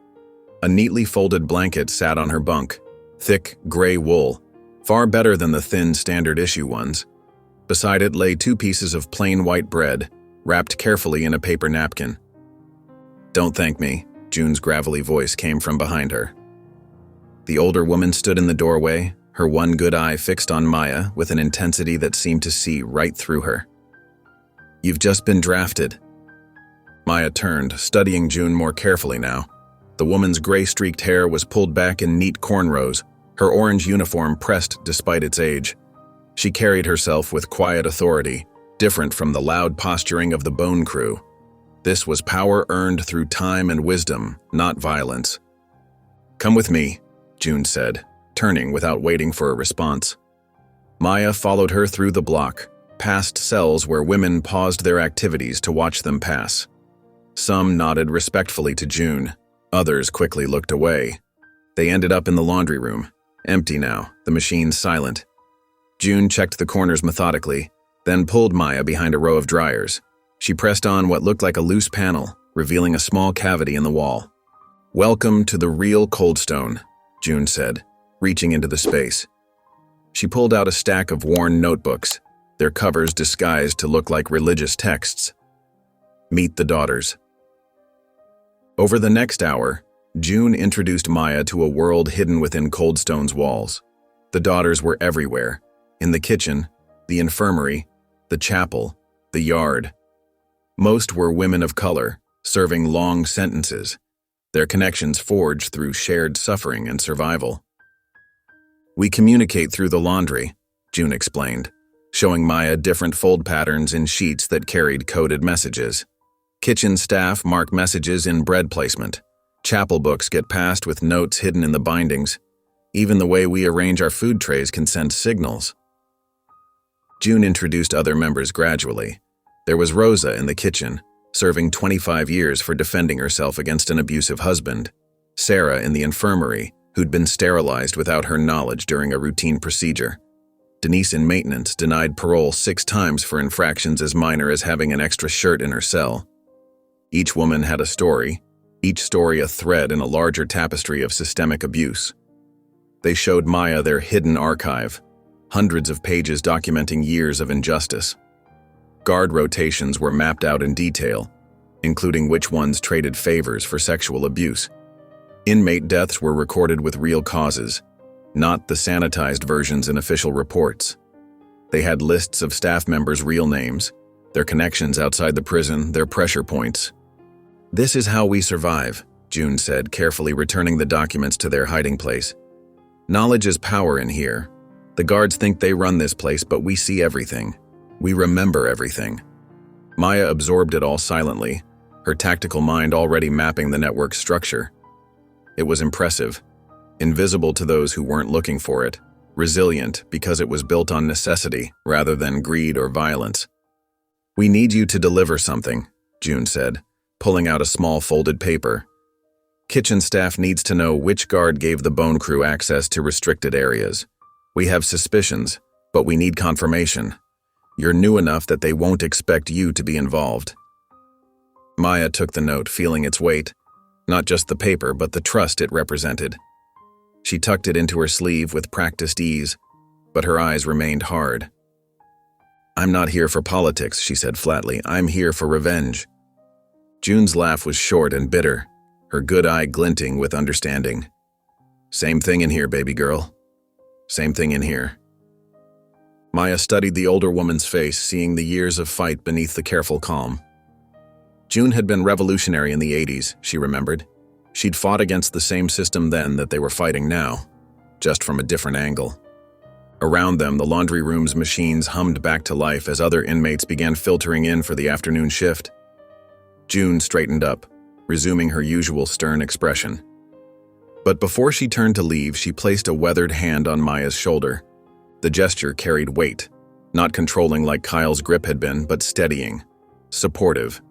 A neatly folded blanket sat on her bunk, thick gray wool, far better than the thin standard issue ones. Beside it lay 2 pieces of plain white bread, wrapped carefully in a paper napkin. "Don't thank me," June's gravelly voice came from behind her. The older woman stood in the doorway, her one good eye fixed on Maya with an intensity that seemed to see right through her. "You've just been drafted." Maya turned, studying June more carefully now. The woman's gray-streaked hair was pulled back in neat cornrows, her orange uniform pressed despite its age. She carried herself with quiet authority, different from the loud posturing of the Bone Crew. This was power earned through time and wisdom, not violence. "Come with me," June said, turning without waiting for a response. Maya followed her through the block, past cells where women paused their activities to watch them pass. Some nodded respectfully to June, others quickly looked away. They ended up in the laundry room, empty now, the machines silent. June checked the corners methodically, then pulled Maya behind a row of dryers. She pressed on what looked like a loose panel, revealing a small cavity in the wall. "Welcome to the real Coldstone," June said, reaching into the space. She pulled out a stack of worn notebooks, their covers disguised to look like religious texts. "Meet the daughters." Over the next hour, June introduced Maya to a world hidden within Coldstone's walls. The daughters were everywhere, in the kitchen, the infirmary, the chapel, the yard. Most were women of color, serving long sentences, their connections forged through shared suffering and survival. "We communicate through the laundry," June explained, showing Maya different fold patterns in sheets that carried coded messages. Kitchen staff mark messages in bread placement. Chapel books get passed with notes hidden in the bindings. Even the way we arrange our food trays can send signals. June introduced other members gradually. There was Rosa in the kitchen, serving 25 years for defending herself against an abusive husband. Sarah in the infirmary, who'd been sterilized without her knowledge during a routine procedure. Denise in maintenance, denied parole 6 times for infractions as minor as having an extra shirt in her cell. Each woman had a story, each story a thread in a larger tapestry of systemic abuse. They showed Maya their hidden archive, hundreds of pages documenting years of injustice. Guard rotations were mapped out in detail, including which ones traded favors for sexual abuse. Inmate deaths were recorded with real causes, not the sanitized versions in official reports. They had lists of staff members' real names, their connections outside the prison, their pressure points. "This is how we survive," June said, carefully returning the documents to their hiding place. "Knowledge is power in here. The guards think they run this place, but we see everything. We remember everything." Maya absorbed it all silently, her tactical mind already mapping the network's structure. It was impressive, invisible to those who weren't looking for it, resilient because it was built on necessity rather than greed or violence. "We need you to deliver something," June said, pulling out a small folded paper. "Kitchen staff needs to know which guard gave the Bone Crew access to restricted areas. We have suspicions, but we need confirmation. You're new enough that they won't expect you to be involved." Maya took the note, feeling its weight, not just the paper, but the trust it represented. She tucked it into her sleeve with practiced ease, but her eyes remained hard. "I'm not here for politics," she said flatly. "I'm here for revenge." June's laugh was short and bitter, her good eye glinting with understanding. "Same thing in here, baby girl. Same thing in here." Maya studied the older woman's face, seeing the years of fight beneath the careful calm. June had been revolutionary in the 80s, she remembered. She'd fought against the same system then that they were fighting now, just from a different angle. Around them, the laundry room's machines hummed back to life as other inmates began filtering in for the afternoon shift. June straightened up, resuming her usual stern expression. But before she turned to leave, she placed a weathered hand on Maya's shoulder. The gesture carried weight, not controlling like Kyle's grip had been, but steadying, supportive.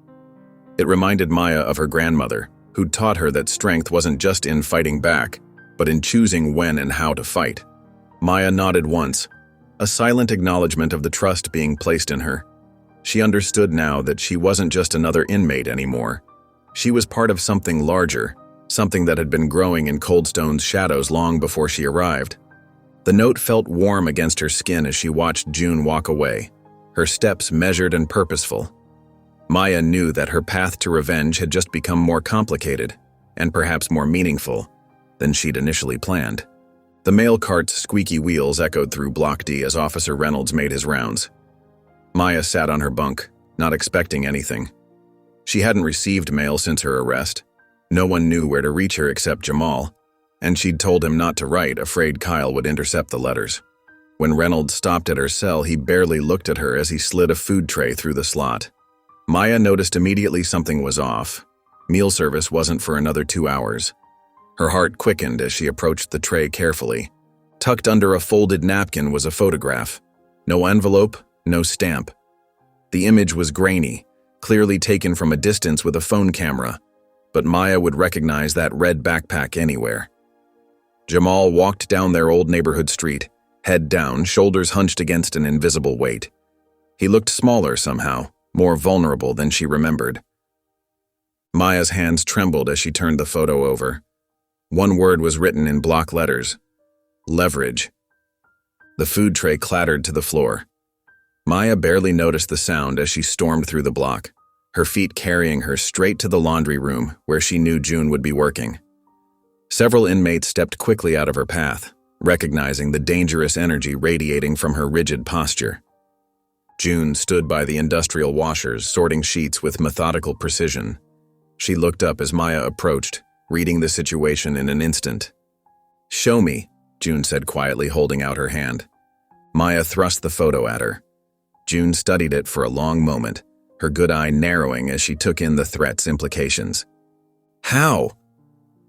It reminded Maya of her grandmother, who'd taught her that strength wasn't just in fighting back, but in choosing when and how to fight. Maya nodded once, a silent acknowledgement of the trust being placed in her. She understood now that she wasn't just another inmate anymore. She was part of something larger, something that had been growing in Coldstone's shadows long before she arrived. The note felt warm against her skin as she watched June walk away, her steps measured and purposeful. Maya knew that her path to revenge had just become more complicated, and perhaps more meaningful, than she'd initially planned. The mail cart's squeaky wheels echoed through Block D as Officer Reynolds made his rounds. Maya sat on her bunk, not expecting anything. She hadn't received mail since her arrest. No one knew where to reach her except Jamal, and she'd told him not to write, afraid Kyle would intercept the letters. When Reynolds stopped at her cell, he barely looked at her as he slid a food tray through the slot. Maya noticed immediately something was off. Meal service wasn't for another 2 hours. Her heart quickened as she approached the tray carefully. Tucked under a folded napkin was a photograph. No envelope, no stamp. The image was grainy, clearly taken from a distance with a phone camera, but Maya would recognize that red backpack anywhere. Jamal walked down their old neighborhood street, head down, shoulders hunched against an invisible weight. He looked smaller somehow, more vulnerable than she remembered. Maya's hands trembled as she turned the photo over. One word was written in block letters: leverage. The food tray clattered to the floor. Maya barely noticed the sound as she stormed through the block, her feet carrying her straight to the laundry room where she knew June would be working. Several inmates stepped quickly out of her path, recognizing the dangerous energy radiating from her rigid posture. June stood by the industrial washers, sorting sheets with methodical precision. She looked up as Maya approached, reading the situation in an instant. "Show me," June said quietly, holding out her hand. Maya thrust the photo at her. June studied it for a long moment, her good eye narrowing as she took in the threat's implications. "How?"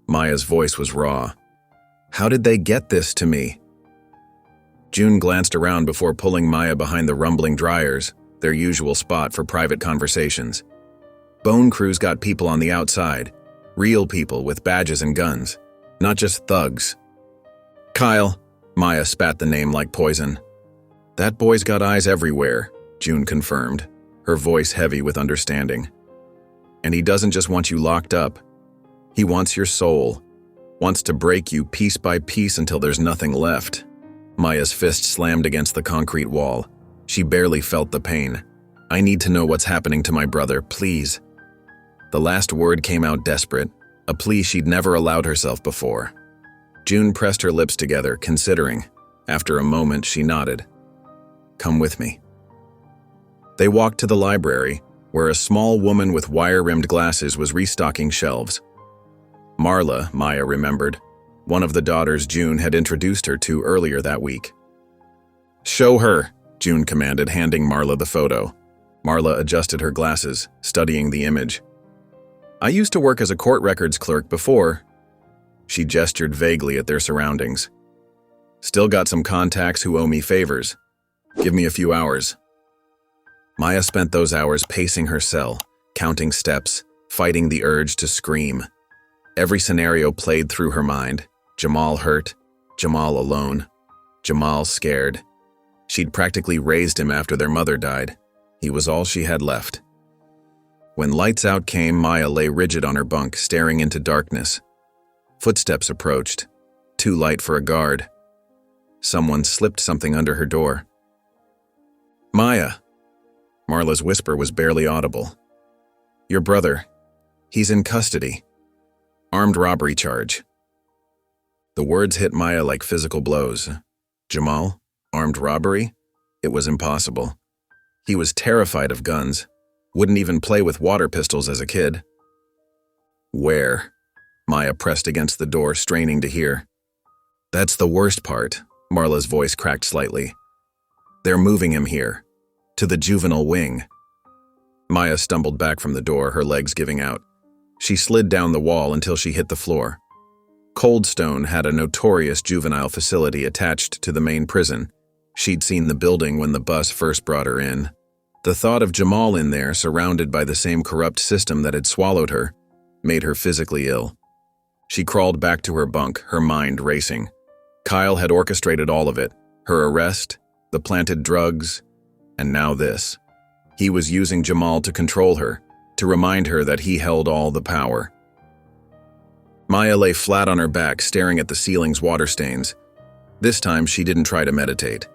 Maya's voice was raw. "How did they get this to me?" June glanced around before pulling Maya behind the rumbling dryers, their usual spot for private conversations. Bone Crew's got people on the outside, real people with badges and guns, not just thugs. "Kyle," Maya spat the name like poison. "That boy's got eyes everywhere," June confirmed, her voice heavy with understanding. "And he doesn't just want you locked up. He wants your soul, wants to break you piece by piece until there's nothing left. Maya's fist slammed against the concrete wall. She barely felt the pain. I need to know what's happening to my brother, please. The last word came out desperate, a plea she'd never allowed herself before. June pressed her lips together, considering. After a moment, she nodded. Come with me. They walked to the library, where a small woman with wire-rimmed glasses was restocking shelves. Marla, Maya remembered, one of the daughters June had introduced her to earlier that week. Show her, June commanded, handing Marla the photo. Marla adjusted her glasses, studying the image. I used to work as a court records clerk before. She gestured vaguely at their surroundings. Still got some contacts who owe me favors. Give me a few hours. Maya spent those hours pacing her cell, counting steps, fighting the urge to scream. Every scenario played through her mind. Jamal hurt, Jamal alone, Jamal scared. She'd practically raised him after their mother died. He was all she had left. When lights out came, Maya lay rigid on her bunk, staring into darkness. Footsteps approached, too light for a guard. Someone slipped something under her door. Maya! Marla's whisper was barely audible. Your brother. He's in custody. Armed robbery charge. The words hit Maya like physical blows. Jamal? Armed robbery? It was impossible. He was terrified of guns. Wouldn't even play with water pistols as a kid. Where? Maya pressed against the door, straining to hear. That's the worst part. Marla's voice cracked slightly. They're moving him here. To the juvenile wing. Maya stumbled back from the door, her legs giving out. She slid down the wall until she hit the floor. Coldstone had a notorious juvenile facility attached to the main prison. She'd seen the building when the bus first brought her in. The thought of Jamal in there, surrounded by the same corrupt system that had swallowed her, made her physically ill. She crawled back to her bunk, her mind racing. Kyle had orchestrated all of it, her arrest, the planted drugs, and now this. He was using Jamal to control her, to remind her that he held all the power. Maya lay flat on her back, staring at the ceiling's water stains. This time, she didn't try to meditate.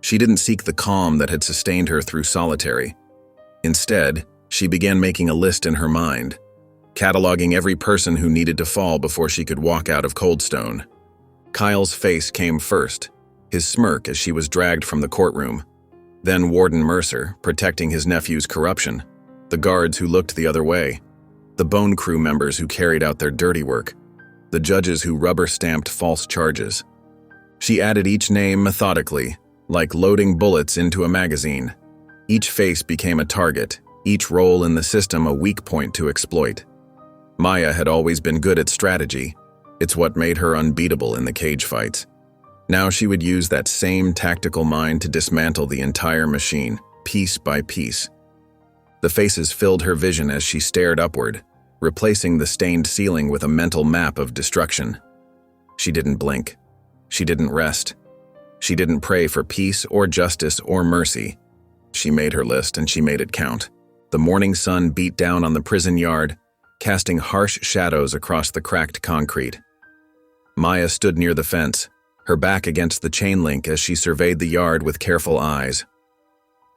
She didn't seek the calm that had sustained her through solitary. Instead, she began making a list in her mind, cataloging every person who needed to fall before she could walk out of Coldstone. Kyle's face came first, his smirk as she was dragged from the courtroom. Then Warden Mercer, protecting his nephew's corruption. The guards who looked the other way. The Bone Crew members who carried out their dirty work. The judges who rubber-stamped false charges. She added each name methodically, like loading bullets into a magazine. Each face became a target, each role in the system a weak point to exploit. Maya had always been good at strategy. It's what made her unbeatable in the cage fights. Now she would use that same tactical mind to dismantle the entire machine, piece by piece. The faces filled her vision as she stared upward, replacing the stained ceiling with a mental map of destruction. She didn't blink. She didn't rest. She didn't pray for peace or justice or mercy. She made her list and she made it count. The morning sun beat down on the prison yard, casting harsh shadows across the cracked concrete. Maya stood near the fence, her back against the chain link as she surveyed the yard with careful eyes.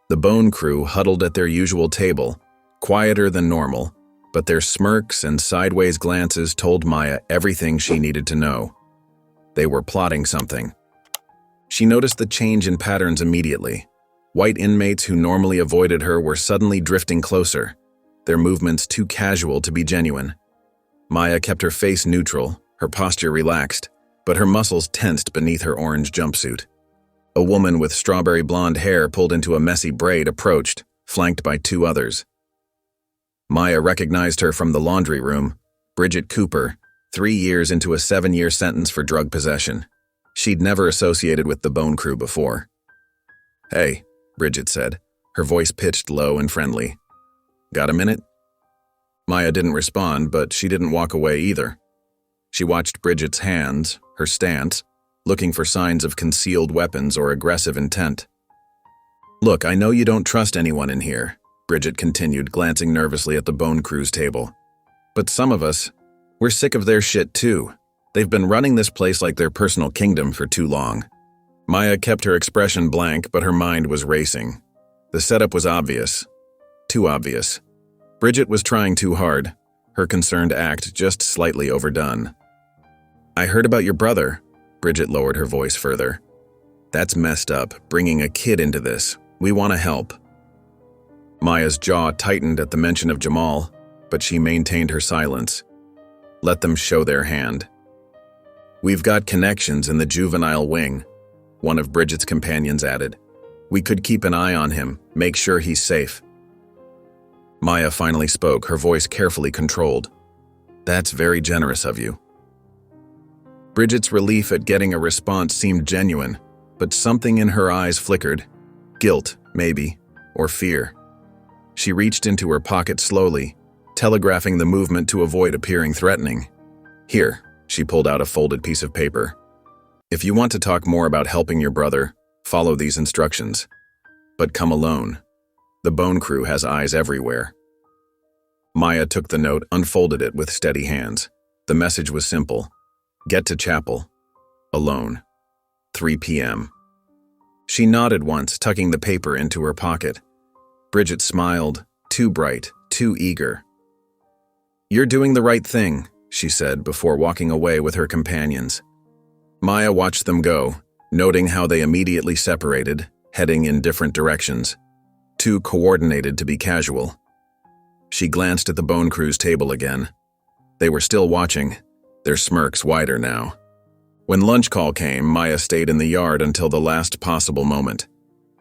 The Bone Crew huddled at their usual table, quieter than normal, but their smirks and sideways glances told Maya everything she needed to know. They were plotting something. She noticed the change in patterns immediately. White inmates who normally avoided her were suddenly drifting closer, their movements too casual to be genuine. Maya kept her face neutral, her posture relaxed, but her muscles tensed beneath her orange jumpsuit. A woman with strawberry blonde hair pulled into a messy braid approached, flanked by two others. Maya recognized her from the laundry room, Bridget Cooper, 3 years into a 7-year sentence for drug possession. She'd never associated with the Bone Crew before. Hey, Bridget said, her voice pitched low and friendly. Got a minute? Maya didn't respond, but she didn't walk away either. She watched Bridget's hands, her stance, looking for signs of concealed weapons or aggressive intent. Look, I know you don't trust anyone in here, Bridget continued, glancing nervously at the Bone Crew's table. But some of us, We're sick of their shit too. They've been running this place like their personal kingdom for too long. Maya kept her expression blank, but her mind was racing. The setup was obvious. Too obvious. Bridget was trying too hard, her concerned act just slightly overdone. I heard about your brother. Bridget lowered her voice further. That's messed up, bringing a kid into this. We want to help. Maya's jaw tightened at the mention of Jamal, but she maintained her silence. Let them show their hand. We've got connections in the juvenile wing, one of Bridget's companions added. We could keep an eye on him, make sure he's safe. Maya finally spoke, her voice carefully controlled. That's very generous of you. Bridget's relief at getting a response seemed genuine, but something in her eyes flickered. Guilt, maybe, or fear. She reached into her pocket slowly, telegraphing the movement to avoid appearing threatening. Here, she pulled out a folded piece of paper. If you want to talk more about helping your brother, follow these instructions. But come alone. The Bone Crew has eyes everywhere. Maya took the note, unfolded it with steady hands. The message was simple. Get to chapel. Alone. 3 p.m. She nodded once, tucking the paper into her pocket. Bridget smiled, too bright, too eager. You're doing the right thing, she said before walking away with her companions. Maya watched them go, noting how they immediately separated, heading in different directions. Too coordinated to be casual. She glanced at the Bone Crew's table again. They were still watching, their smirks wider now. When lunch call came, Maya stayed in the yard until the last possible moment.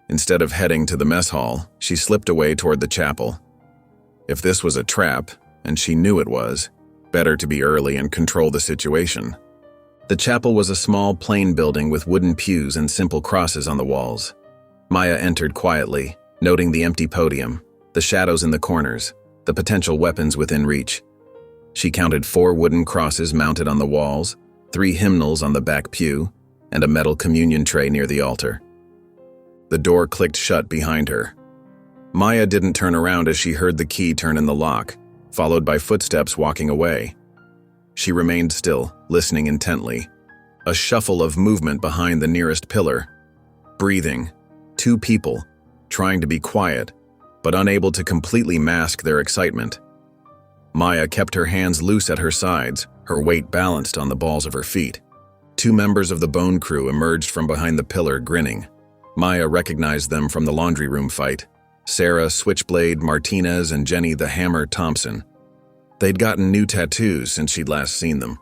Instead of heading to the mess hall, she slipped away toward the chapel. If this was a trap, and she knew it was, better to be early and control the situation. The chapel was a small, plain building with wooden pews and simple crosses on the walls. Maya entered quietly, noting the empty podium, the shadows in the corners, the potential weapons within reach. She counted 4 wooden crosses mounted on the walls, 3 hymnals on the back pew, and a metal communion tray near the altar. The door clicked shut behind her. Maya didn't turn around as she heard the key turn in the lock, followed by footsteps walking away. She remained still, listening intently. A shuffle of movement behind the nearest pillar. Breathing. 2 people, trying to be quiet, but unable to completely mask their excitement. Maya kept her hands loose at her sides, her weight balanced on the balls of her feet. 2 members of the Bone Crew emerged from behind the pillar, grinning. Maya recognized them from the laundry room fight. Sarah Switchblade Martinez and Jenny the Hammer Thompson. They'd gotten new tattoos since she'd last seen them.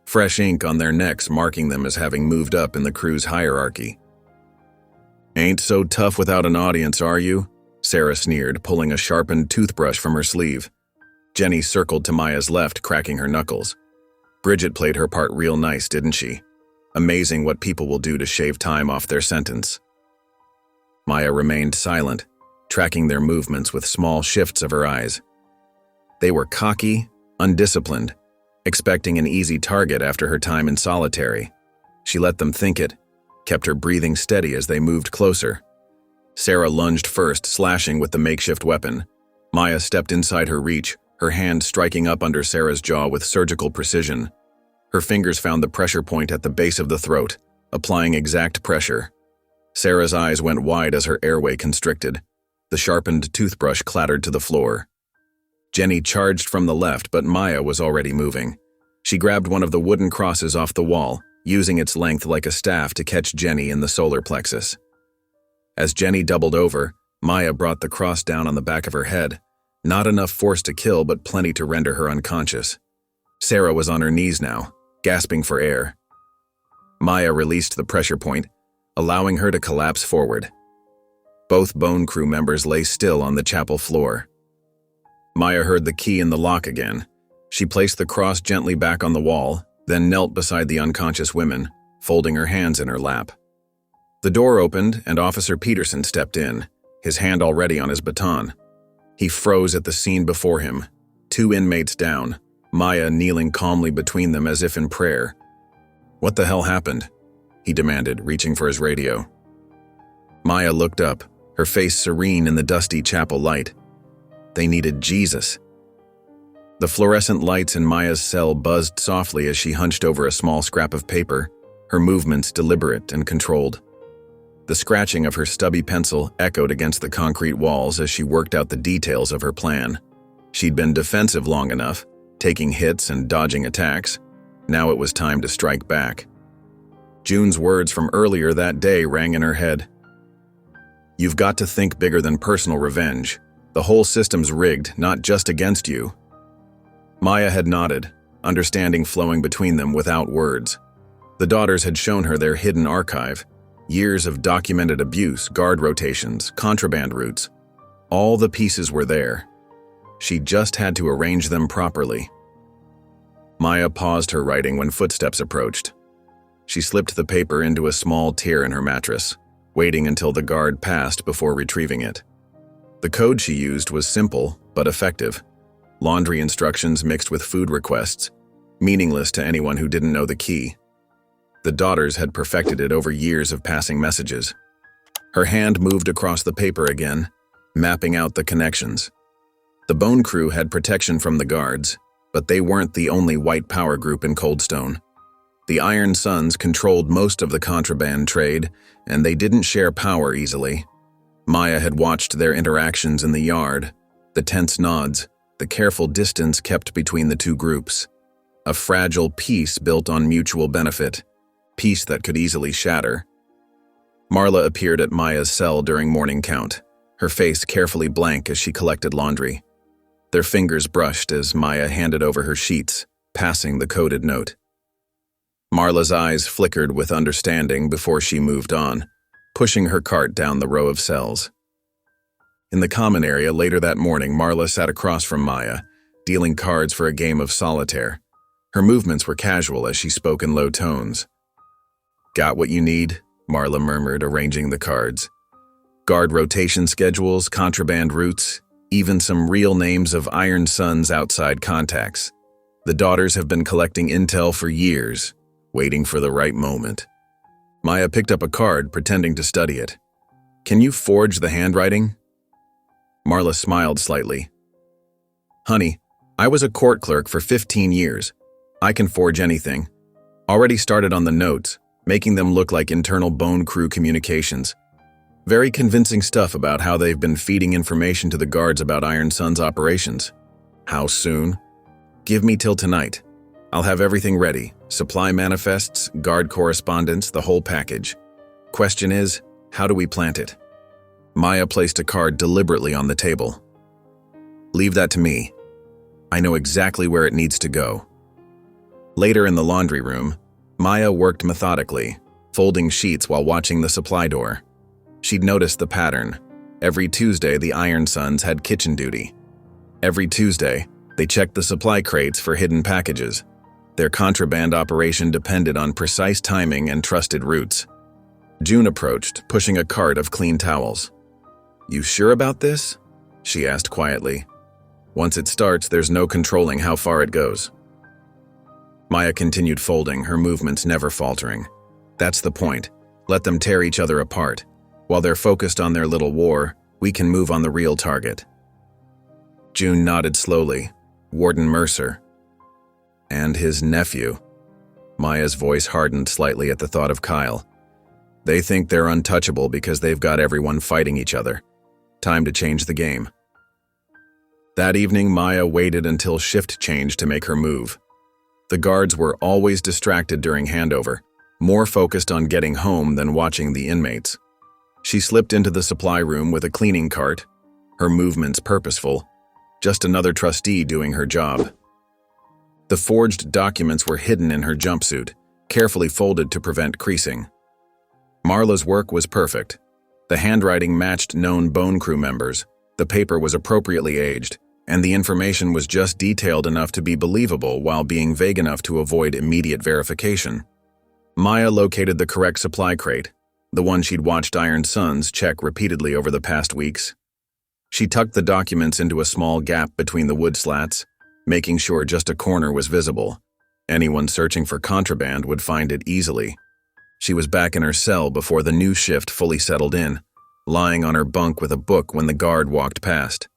Fresh ink on their necks marking them as having moved up in the crew's hierarchy. Ain't so tough without an audience, are you? Sarah sneered, pulling a sharpened toothbrush from her sleeve. Jenny circled to Maya's left, cracking her knuckles. Bridget played her part real nice, didn't she? Amazing what people will do to shave time off their sentence. Maya remained silent, tracking their movements with small shifts of her eyes. They were cocky, undisciplined, expecting an easy target after her time in solitary. She let them think it, kept her breathing steady as they moved closer. Sarah lunged first, slashing with the makeshift weapon. Maya stepped inside her reach, her hand striking up under Sarah's jaw with surgical precision. Her fingers found the pressure point at the base of the throat, applying exact pressure. Sarah's eyes went wide as her airway constricted. The sharpened toothbrush clattered to the floor. Jenny charged from the left, but Maya was already moving. She grabbed one of the wooden crosses off the wall, using its length like a staff to catch Jenny in the solar plexus. As Jenny doubled over, Maya brought the cross down on the back of her head. Not enough force to kill, but plenty to render her unconscious. Sarah was on her knees now, gasping for air. Maya released the pressure point, allowing her to collapse forward. Both Bone Crew members lay still on the chapel floor. Maya heard the key in the lock again. She placed the cross gently back on the wall, then knelt beside the unconscious women, folding her hands in her lap. The door opened and Officer Peterson stepped in, his hand already on his baton. He froze at the scene before him, 2 inmates down, Maya kneeling calmly between them as if in prayer. "What the hell happened?" he demanded, reaching for his radio. Maya looked up, her face serene in the dusty chapel light. They needed Jesus. The fluorescent lights in Maya's cell buzzed softly as she hunched over a small scrap of paper, her movements deliberate and controlled. The scratching of her stubby pencil echoed against the concrete walls as she worked out the details of her plan. She'd been defensive long enough, taking hits and dodging attacks. Now it was time to strike back. June's words from earlier that day rang in her head. "You've got to think bigger than personal revenge. The whole system's rigged, not just against you." Maya had nodded, understanding flowing between them without words. The daughters had shown her their hidden archive, years of documented abuse, guard rotations, contraband routes. All the pieces were there. She just had to arrange them properly. Maya paused her writing when footsteps approached. She slipped the paper into a small tear in her mattress, waiting until the guard passed before retrieving it. The code she used was simple but effective. Laundry instructions mixed with food requests, meaningless to anyone who didn't know the key. The daughters had perfected it over years of passing messages. Her hand moved across the paper again, mapping out the connections. The Bone Crew had protection from the guards, but they weren't the only white power group in Coldstone. The Iron Sons controlled most of the contraband trade, and they didn't share power easily. Maya had watched their interactions in the yard, the tense nods, the careful distance kept between the two groups. A fragile peace built on mutual benefit, peace that could easily shatter. Marla appeared at Maya's cell during morning count, her face carefully blank as she collected laundry. Their fingers brushed as Maya handed over her sheets, passing the coded note. Marla's eyes flickered with understanding before she moved on, pushing her cart down the row of cells. In the common area later that morning, Marla sat across from Maya, dealing cards for a game of solitaire. Her movements were casual as she spoke in low tones. "Got what you need?" Marla murmured, arranging the cards. "Guard rotation schedules, contraband routes, even some real names of Iron Sons outside contacts. The daughters have been collecting intel for years, waiting for the right moment." Maya picked up a card, pretending to study it. "Can you forge the handwriting?" Marla smiled slightly. "Honey, I was a court clerk for 15 years. I can forge anything. Already started on the notes, making them look like internal Bone Crew communications. Very convincing stuff about how they've been feeding information to the guards about Iron Sun's operations. How soon? Give me till tonight. I'll have everything ready. Supply manifests, guard correspondence, the whole package. Question is, how do we plant it?" Maya placed a card deliberately on the table. "Leave that to me. I know exactly where it needs to go." Later in the laundry room, Maya worked methodically, folding sheets while watching the supply door. She'd noticed the pattern. Every Tuesday, the Iron Sons had kitchen duty. Every Tuesday, they checked the supply crates for hidden packages. Their contraband operation depended on precise timing and trusted routes. June approached, pushing a cart of clean towels. "You sure about this?" she asked quietly. "Once it starts, there's no controlling how far it goes." Maya continued folding, her movements never faltering. "That's the point. Let them tear each other apart. While they're focused on their little war, we can move on the real target." June nodded slowly. Warden Mercer. And his nephew. Maya's voice hardened slightly at the thought of Kyle. They think they're untouchable because they've got everyone fighting each other. Time to change the game. That evening, Maya waited until shift change to make her move. The guards were always distracted during handover, more focused on getting home than watching the inmates. She slipped into the supply room with a cleaning cart, her movements purposeful, just another trustee doing her job. The forged documents were hidden in her jumpsuit, carefully folded to prevent creasing. Marla's work was perfect. The handwriting matched known Bone Crew members, the paper was appropriately aged, and the information was just detailed enough to be believable while being vague enough to avoid immediate verification. Maya located the correct supply crate, the one she'd watched Iron Sons check repeatedly over the past weeks. She tucked the documents into a small gap between the wood slats, making sure just a corner was visible. Anyone searching for contraband would find it easily. She was back in her cell before the new shift fully settled in, lying on her bunk with a book when the guard walked past.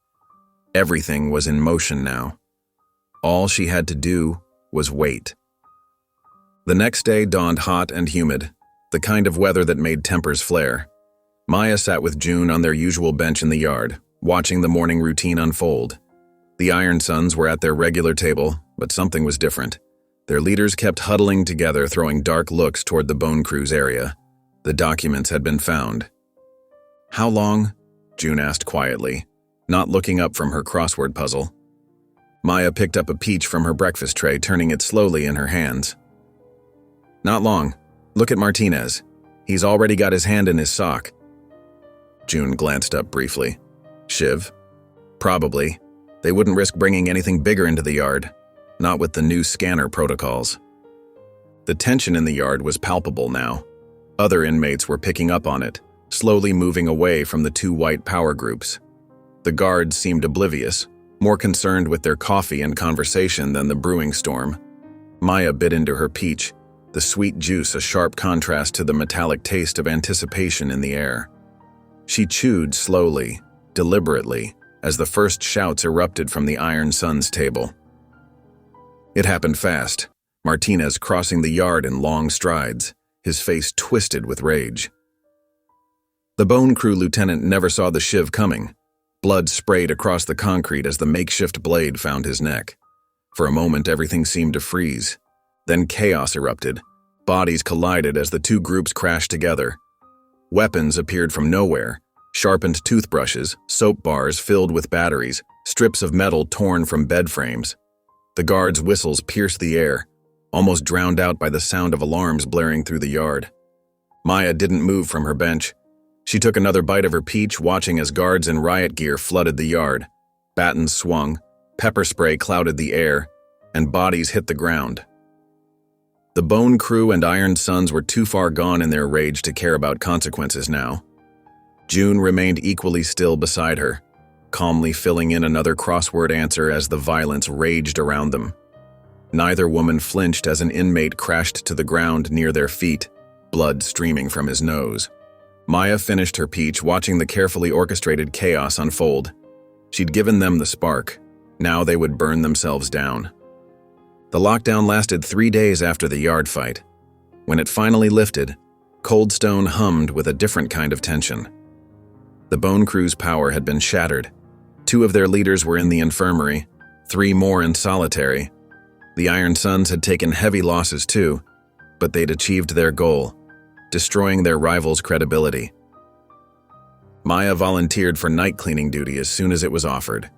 Everything was in motion now. All she had to do was wait. The next day dawned hot and humid, the kind of weather that made tempers flare. Maya sat with June on their usual bench in the yard, watching the morning routine unfold. The Iron Sons were at their regular table, but something was different. Their leaders kept huddling together, throwing dark looks toward the Bone Crew's area. The documents had been found. "How long?" June asked quietly, not looking up from her crossword puzzle. Maya picked up a peach from her breakfast tray, turning it slowly in her hands. "Not long. Look at Martinez. He's already got his hand in his sock." June glanced up briefly. Shiv? Probably. They wouldn't risk bringing anything bigger into the yard, not with the new scanner protocols. The tension in the yard was palpable now. Other inmates were picking up on it, slowly moving away from the two white power groups. The guards seemed oblivious, more concerned with their coffee and conversation than the brewing storm. Maya bit into her peach, the sweet juice a sharp contrast to the metallic taste of anticipation in the air. She chewed slowly, deliberately, as the first shouts erupted from the Iron Sons table. It happened fast, Martinez crossing the yard in long strides, his face twisted with rage. The Bone Crew lieutenant never saw the Shiv coming. Blood sprayed across the concrete as the makeshift blade found his neck. For a moment, everything seemed to freeze. Then chaos erupted. Bodies collided as the two groups crashed together. Weapons appeared from nowhere. Sharpened toothbrushes, soap bars filled with batteries, strips of metal torn from bed frames. The guards' whistles pierced the air, almost drowned out by the sound of alarms blaring through the yard. Maya didn't move from her bench. She took another bite of her peach, watching as guards in riot gear flooded the yard. Batons swung, pepper spray clouded the air, and bodies hit the ground. The Bone Crew and Iron Sons were too far gone in their rage to care about consequences now. June remained equally still beside her, calmly filling in another crossword answer as the violence raged around them. Neither woman flinched as an inmate crashed to the ground near their feet, blood streaming from his nose. Maya finished her peach, watching the carefully orchestrated chaos unfold. She'd given them the spark. Now they would burn themselves down. The lockdown lasted 3 days after the yard fight. When it finally lifted, Coldstone hummed with a different kind of tension. The Bone Crew's power had been shattered. 2 of their leaders were in the infirmary, 3 more in solitary. The Iron Sons had taken heavy losses too, but they'd achieved their goal, destroying their rivals' credibility. Maya volunteered for night cleaning duty as soon as it was offered.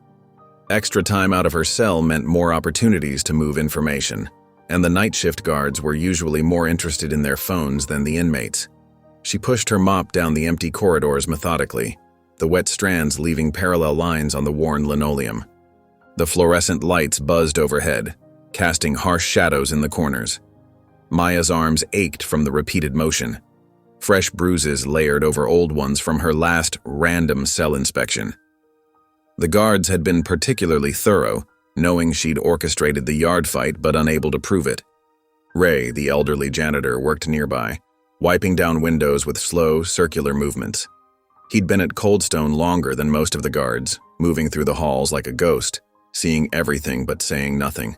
Extra time out of her cell meant more opportunities to move information, and the night shift guards were usually more interested in their phones than the inmates. She pushed her mop down the empty corridors methodically, the wet strands leaving parallel lines on the worn linoleum. The fluorescent lights buzzed overhead, casting harsh shadows in the corners. Maya's arms ached from the repeated motion. Fresh bruises layered over old ones from her last random cell inspection. The guards had been particularly thorough, knowing she'd orchestrated the yard fight but unable to prove it. Ray, the elderly janitor, worked nearby, wiping down windows with slow, circular movements. He'd been at Coldstone longer than most of the guards, moving through the halls like a ghost, seeing everything but saying nothing.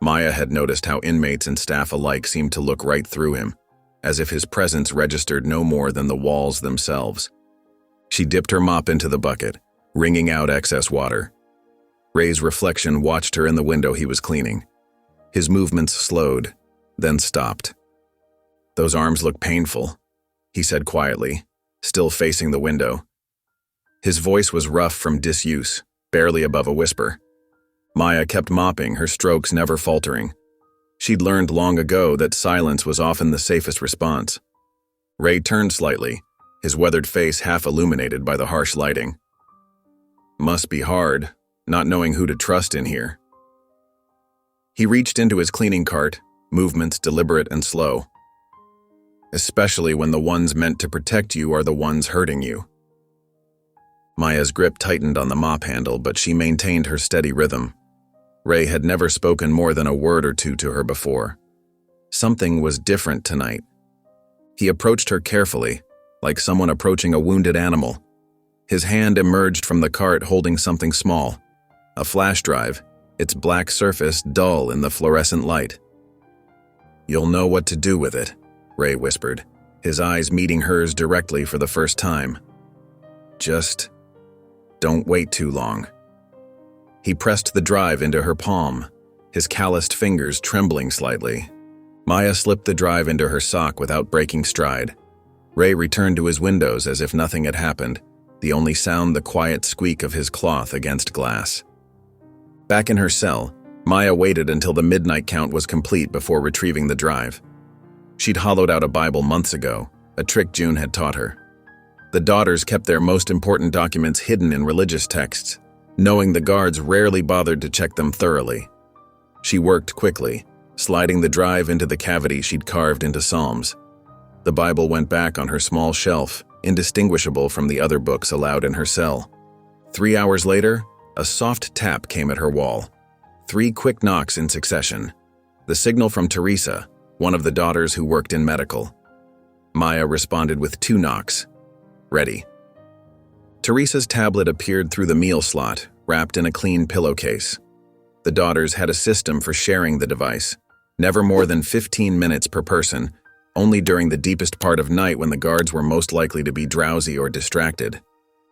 Maya had noticed how inmates and staff alike seemed to look right through him, as if his presence registered no more than the walls themselves. She dipped her mop into the bucket, wringing out excess water. Ray's reflection watched her in the window he was cleaning. His movements slowed, then stopped. "Those arms look painful," he said quietly, still facing the window. His voice was rough from disuse, barely above a whisper. Maya kept mopping, her strokes never faltering. She'd learned long ago that silence was often the safest response. Ray turned slightly, his weathered face half illuminated by the harsh lighting. "Must be hard, not knowing who to trust in here." He reached into his cleaning cart, movements deliberate and slow. "Especially when the ones meant to protect you are the ones hurting you." Maya's grip tightened on the mop handle, but she maintained her steady rhythm. Ray had never spoken more than a word or two to her before. Something was different tonight. He approached her carefully, like someone approaching a wounded animal. His hand emerged from the cart holding something small, a flash drive, its black surface dull in the fluorescent light. "You'll know what to do with it," Ray whispered, his eyes meeting hers directly for the first time. "Just don't wait too long." He pressed the drive into her palm, his calloused fingers trembling slightly. Maya slipped the drive into her sock without breaking stride. Ray returned to his windows as if nothing had happened, the only sound the quiet squeak of his cloth against glass. Back in her cell, Maya waited until the midnight count was complete before retrieving the drive. She'd hollowed out a Bible months ago, a trick June had taught her. The daughters kept their most important documents hidden in religious texts, knowing the guards rarely bothered to check them thoroughly. She worked quickly, sliding the drive into the cavity she'd carved into Psalms. The Bible went back on her small shelf, indistinguishable from the other books allowed in her cell. 3 hours later, a soft tap came at her wall. 3 quick knocks in succession. The signal from Teresa, one of the daughters who worked in medical. Maya responded with 2 knocks. "Ready." Teresa's tablet appeared through the meal slot, wrapped in a clean pillowcase. The daughters had a system for sharing the device, never more than 15 minutes per person, only during the deepest part of night when the guards were most likely to be drowsy or distracted.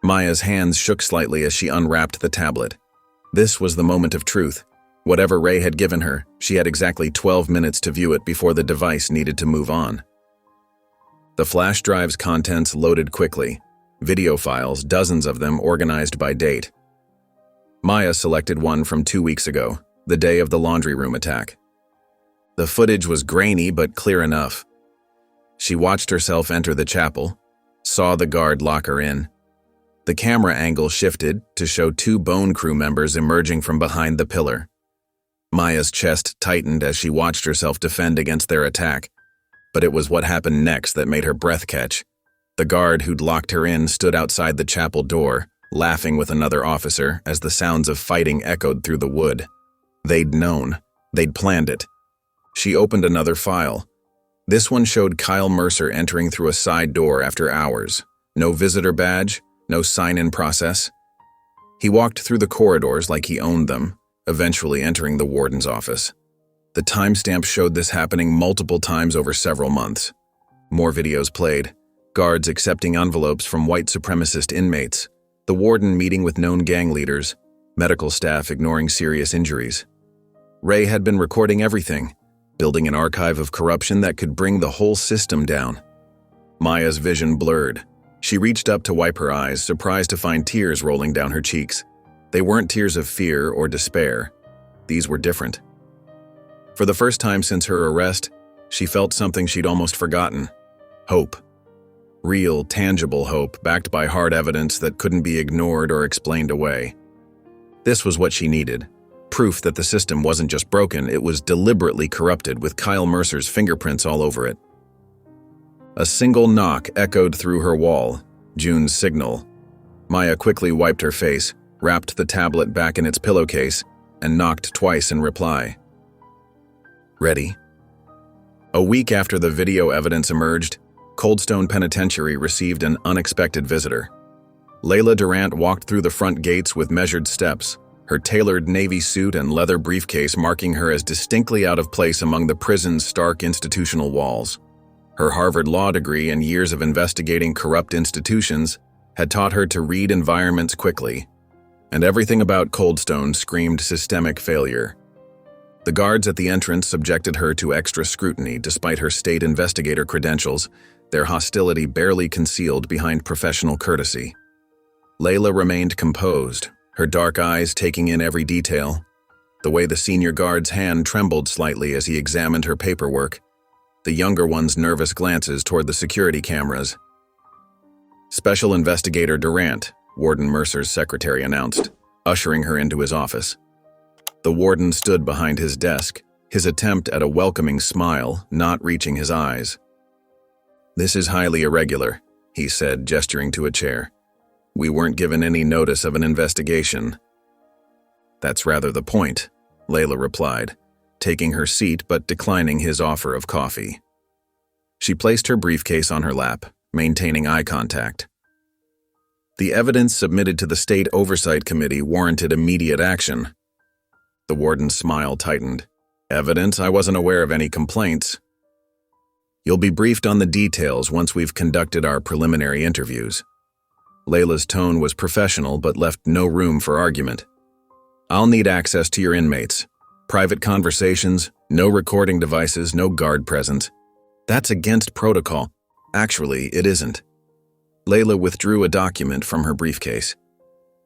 Maya's hands shook slightly as she unwrapped the tablet. This was the moment of truth. Whatever Ray had given her, she had exactly 12 minutes to view it before the device needed to move on. The flash drive's contents loaded quickly. Video files, dozens of them organized by date. Maya selected one from 2 weeks ago, the day of the laundry room attack. The footage was grainy but clear enough. She watched herself enter the chapel, saw the guard lock her in. The camera angle shifted to show 2 bone crew members emerging from behind the pillar. Maya's chest tightened as she watched herself defend against their attack, but it was what happened next that made her breath catch. The guard who'd locked her in stood outside the chapel door, laughing with another officer as the sounds of fighting echoed through the wood. They'd known. They'd planned it. She opened another file. This one showed Kyle Mercer entering through a side door after hours. No visitor badge, no sign-in process. He walked through the corridors like he owned them, eventually entering the warden's office. The timestamp showed this happening multiple times over several months. More videos played. Guards accepting envelopes from white supremacist inmates, the warden meeting with known gang leaders, medical staff ignoring serious injuries. Ray had been recording everything, building an archive of corruption that could bring the whole system down. Maya's vision blurred. She reached up to wipe her eyes, surprised to find tears rolling down her cheeks. They weren't tears of fear or despair. These were different. For the first time since her arrest, she felt something she'd almost forgotten: hope. Real, tangible hope backed by hard evidence that couldn't be ignored or explained away. This was what she needed. Proof that the system wasn't just broken, it was deliberately corrupted with Kyle Mercer's fingerprints all over it. A single knock echoed through her wall, June's signal. Maya quickly wiped her face, wrapped the tablet back in its pillowcase, and knocked twice in reply. "Ready?" A week after the video evidence emerged, Coldstone Penitentiary received an unexpected visitor. Layla Durant walked through the front gates with measured steps, her tailored navy suit and leather briefcase marking her as distinctly out of place among the prison's stark institutional walls. Her Harvard law degree and years of investigating corrupt institutions had taught her to read environments quickly, and everything about Coldstone screamed systemic failure. The guards at the entrance subjected her to extra scrutiny despite her state investigator credentials, their hostility barely concealed behind professional courtesy. Layla remained composed, her dark eyes taking in every detail. The way the senior guard's hand trembled slightly as he examined her paperwork, the younger one's nervous glances toward the security cameras. "Special Investigator Durant," Warden Mercer's secretary announced, ushering her into his office. The warden stood behind his desk, his attempt at a welcoming smile not reaching his eyes. "This is highly irregular," he said, gesturing to a chair. "We weren't given any notice of an investigation." "That's rather the point," Layla replied, taking her seat but declining his offer of coffee. She placed her briefcase on her lap, maintaining eye contact. The evidence submitted to the State Oversight Committee warranted immediate action. The warden's smile tightened. Evidence? I wasn't aware of any complaints. You'll be briefed on the details once we've conducted our preliminary interviews. Layla's tone was professional but left no room for argument. I'll need access to your inmates. Private conversations, no recording devices, no guard presence. That's against protocol. Actually, it isn't. Layla withdrew a document from her briefcase.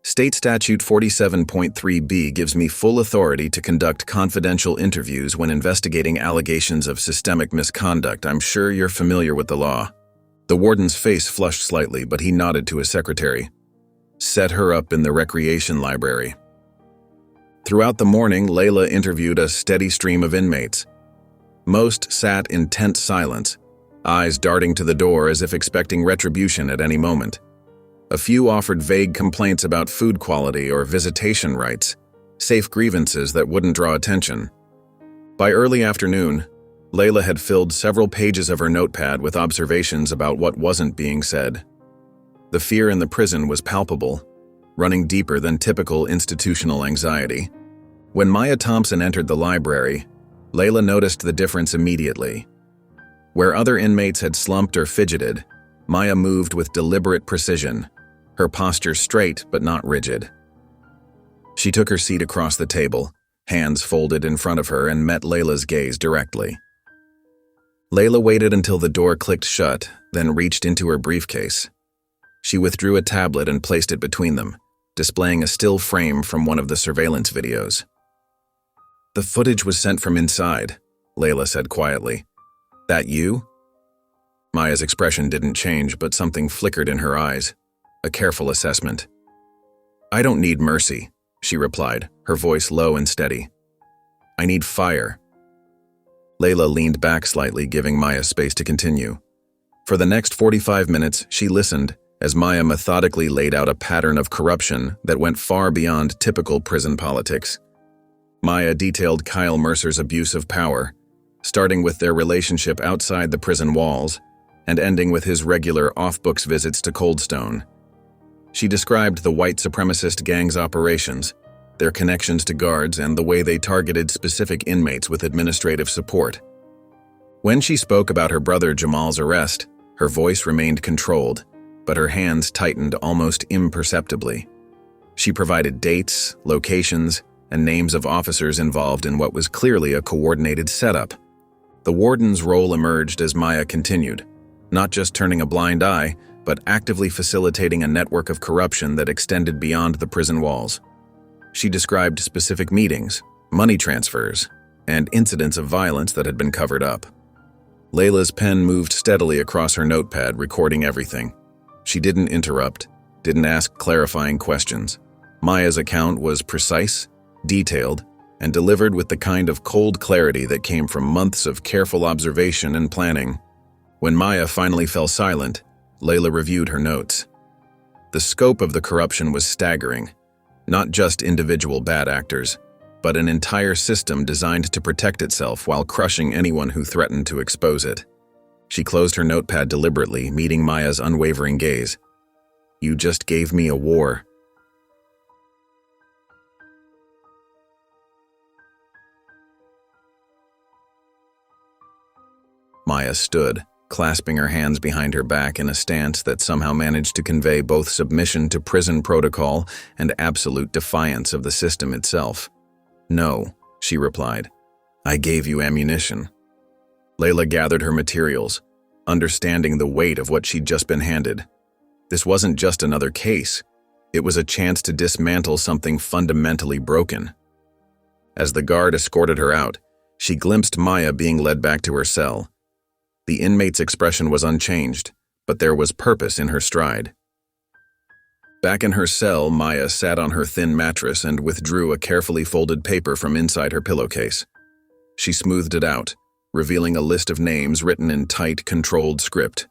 State Statute 47.3b gives me full authority to conduct confidential interviews when investigating allegations of systemic misconduct. I'm sure you're familiar with the law. The warden's face flushed slightly, but he nodded to his secretary. Set her up in the recreation library. Throughout the morning, Layla interviewed a steady stream of inmates. Most sat in tense silence, eyes darting to the door as if expecting retribution at any moment. A few offered vague complaints about food quality or visitation rights, safe grievances that wouldn't draw attention. By early afternoon, Layla had filled several pages of her notepad with observations about what wasn't being said. The fear in the prison was palpable, running deeper than typical institutional anxiety. When Maya Thompson entered the library, Layla noticed the difference immediately. Where other inmates had slumped or fidgeted, Maya moved with deliberate precision, her posture straight but not rigid. She took her seat across the table, hands folded in front of her, and met Layla's gaze directly. Layla waited until the door clicked shut, then reached into her briefcase. She withdrew a tablet and placed it between them, displaying a still frame from one of the surveillance videos. The footage was sent from inside, Layla said quietly. That you? Maya's expression didn't change, but something flickered in her eyes. A careful assessment. I don't need mercy, she replied, her voice low and steady. I need fire. Layla leaned back slightly, giving Maya space to continue. For the next 45 minutes, she listened as Maya methodically laid out a pattern of corruption that went far beyond typical prison politics. Maya detailed Kyle Mercer's abuse of power, starting with their relationship outside the prison walls and ending with his regular off-books visits to Coldstone. She described the white supremacist gang's operations, their connections to guards, and the way they targeted specific inmates with administrative support. When she spoke about her brother Jamal's arrest, her voice remained controlled, but her hands tightened almost imperceptibly. She provided dates, locations, and names of officers involved in what was clearly a coordinated setup. The warden's role emerged as Maya continued, not just turning a blind eye, but actively facilitating a network of corruption that extended beyond the prison walls. She described specific meetings, money transfers, and incidents of violence that had been covered up. Layla's pen moved steadily across her notepad, recording everything. She didn't interrupt, didn't ask clarifying questions. Maya's account was precise, detailed, and delivered with the kind of cold clarity that came from months of careful observation and planning. When Maya finally fell silent, Layla reviewed her notes. The scope of the corruption was staggering. Not just individual bad actors, but an entire system designed to protect itself while crushing anyone who threatened to expose it. She closed her notepad deliberately, meeting Maya's unwavering gaze. You just gave me a war. Maya stood, clasping her hands behind her back in a stance that somehow managed to convey both submission to prison protocol and absolute defiance of the system itself. No, she replied. I gave you ammunition. Layla gathered her materials, understanding the weight of what she'd just been handed. This wasn't just another case. It was a chance to dismantle something fundamentally broken. As the guard escorted her out, she glimpsed Maya being led back to her cell. The inmate's expression was unchanged, but there was purpose in her stride. Back in her cell, Maya sat on her thin mattress and withdrew a carefully folded paper from inside her pillowcase. She smoothed it out, revealing a list of names written in tight, controlled script.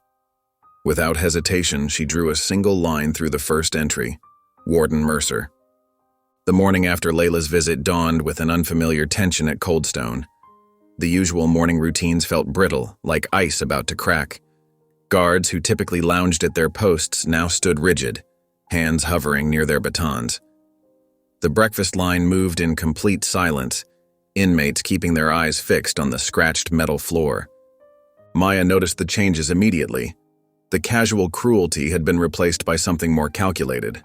Without hesitation, she drew a single line through the first entry, Warden Mercer. The morning after Layla's visit dawned with an unfamiliar tension at Coldstone. The usual morning routines felt brittle, like ice about to crack. Guards who typically lounged at their posts now stood rigid, hands hovering near their batons. The breakfast line moved in complete silence, inmates keeping their eyes fixed on the scratched metal floor. Maya noticed the changes immediately. The casual cruelty had been replaced by something more calculated.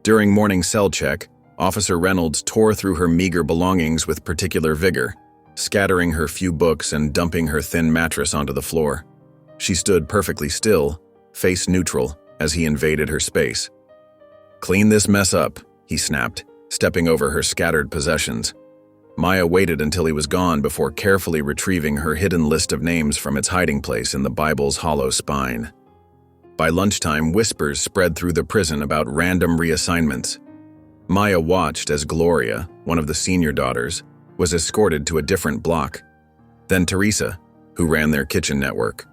During morning cell check, Officer Reynolds tore through her meager belongings with particular vigor, scattering her few books and dumping her thin mattress onto the floor. She stood perfectly still, face neutral, as he invaded her space. "Clean this mess up," he snapped, stepping over her scattered possessions. Maya waited until he was gone before carefully retrieving her hidden list of names from its hiding place in the Bible's hollow spine. By lunchtime, whispers spread through the prison about random reassignments. Maya watched as Gloria, one of the senior daughters, was escorted to a different block. Then Teresa, who ran their kitchen network.